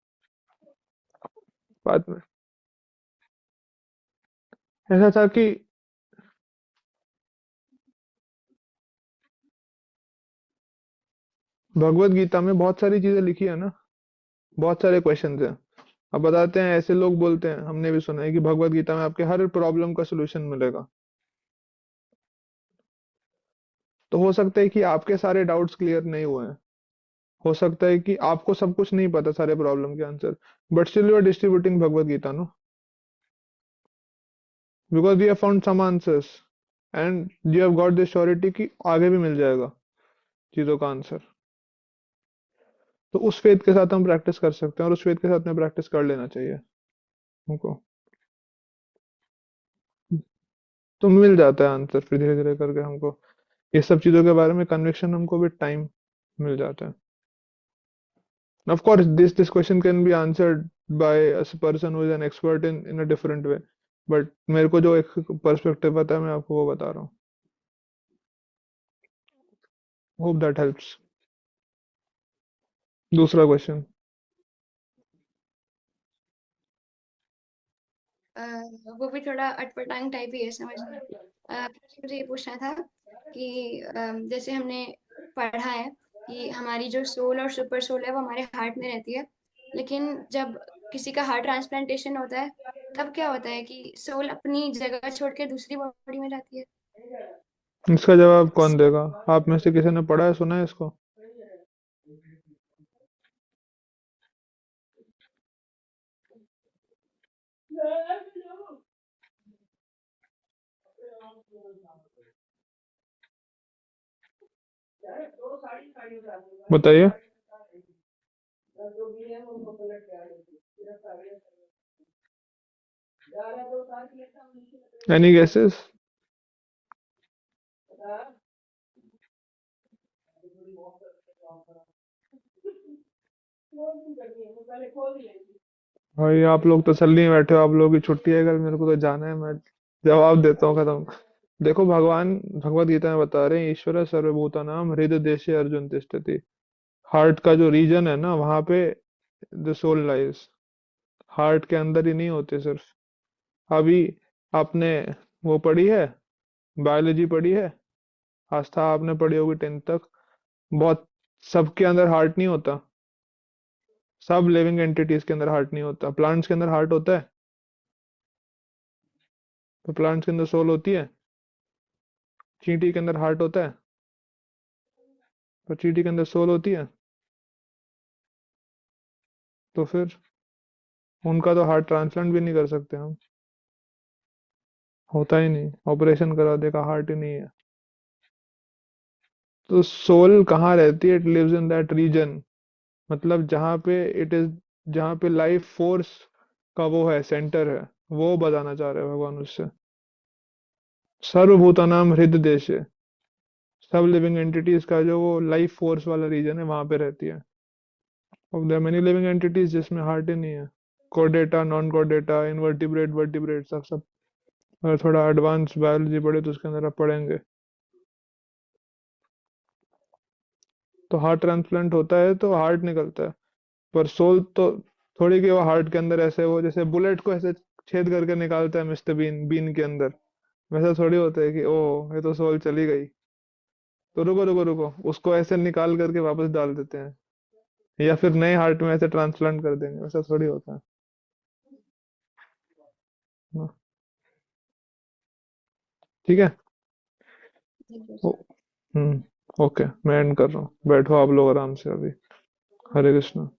बाद में ऐसा था कि भगवत गीता में बहुत सारी चीजें लिखी है ना, बहुत सारे क्वेश्चन हैं। अब बताते हैं, ऐसे लोग बोलते हैं, हमने भी सुना है कि भगवत गीता में आपके हर प्रॉब्लम का सोल्यूशन मिलेगा। तो हो सकता है कि आपके सारे डाउट्स क्लियर नहीं हुए हैं, हो सकता है कि आपको सब कुछ नहीं पता, सारे प्रॉब्लम के answer, but still you are distributing Bhagavad Gita, no, because you have found some answers and you have got the surety कि आगे भी मिल जाएगा चीजों का आंसर। तो उस फेथ के साथ हम प्रैक्टिस कर सकते हैं, और उस फेथ के साथ में प्रैक्टिस कर लेना चाहिए हमको, तो मिल जाता है आंसर फिर धीरे धीरे करके हमको। ये सब चीजों के बारे में कन्विक्शन हमको भी टाइम मिल जाता है। Of course, this question can be answered by a person who is an expert in a different way. But मेरे को जो एक पर्सपेक्टिव पता है, मैं आपको वो बता रहा हूँ। Hope that helps. दूसरा क्वेश्चन। वो भी थोड़ा अटपटांग टाइप ही है समझ में। मुझे ये पूछना था कि जैसे हमने पढ़ा है कि हमारी जो सोल और सुपर सोल है वो हमारे हार्ट में रहती है, लेकिन जब किसी का हार्ट ट्रांसप्लांटेशन होता है तब क्या होता है कि सोल अपनी जगह छोड़ के दूसरी बॉडी में जाती है। इसका जवाब कौन देगा? आप में से किसी ने पढ़ा है, सुना है इसको? बताइए। Any guesses? भाई आप लोग तसल्ली में बैठे हो, आप लोगों की छुट्टी है कल, मेरे को तो जाना है, मैं जवाब देता हूँ, खत्म। देखो, भगवान भगवत गीता में बता रहे हैं, ईश्वर सर्वभूतानां हृदय देशे अर्जुन तिष्ठति। हार्ट का जो रीजन है ना, वहां पे द सोल लाइज। हार्ट के अंदर ही नहीं होते सिर्फ। अभी आपने वो पढ़ी है, बायोलॉजी पढ़ी है, आस्था आपने पढ़ी होगी 10th तक। बहुत सबके अंदर हार्ट नहीं होता, सब लिविंग एंटिटीज के अंदर हार्ट नहीं होता। प्लांट्स के अंदर हार्ट होता है, तो प्लांट्स के अंदर सोल होती है। चींटी के अंदर हार्ट होता है, तो चींटी के अंदर सोल होती है। तो फिर उनका तो हार्ट ट्रांसप्लांट भी नहीं कर सकते हम, होता ही नहीं, ऑपरेशन करा देगा, हार्ट ही नहीं है। तो सोल कहाँ रहती है? It lives in that region, मतलब जहाँ पे लाइफ फोर्स का वो है, सेंटर है, वो बताना चाह रहे हैं भगवान उससे। सर्वभूतानाम हृदय देशे, सब लिविंग एंटिटीज का जो वो लाइफ फोर्स वाला रीजन है, वहां पे रहती है। और देयर मेनी लिविंग एंटिटीज जिसमें हार्ट ही नहीं है, Chordata, non Chordata, invertebrate, vertebrate, सब सब। अगर थोड़ा एडवांस बायोलॉजी पढ़े तो उसके अंदर आप पढ़ेंगे। तो हार्ट ट्रांसप्लांट होता है तो हार्ट निकलता है, पर सोल तो थोड़ी कि वो हार्ट के अंदर ऐसे, वो जैसे बुलेट को ऐसे छेद करके निकालता है मिस्टर बीन बीन के अंदर, वैसा थोड़ी होता है कि ओ ये तो सोल चली गई, तो रुको रुको रुको, उसको ऐसे निकाल करके वापस डाल देते हैं, या फिर नए हार्ट में ऐसे ट्रांसप्लांट कर देंगे, वैसा थोड़ी होता है। हाँ, ठीक है। ओ, ओके, मैं एंड कर रहा हूँ, बैठो आप लोग आराम से अभी। हरे कृष्णा।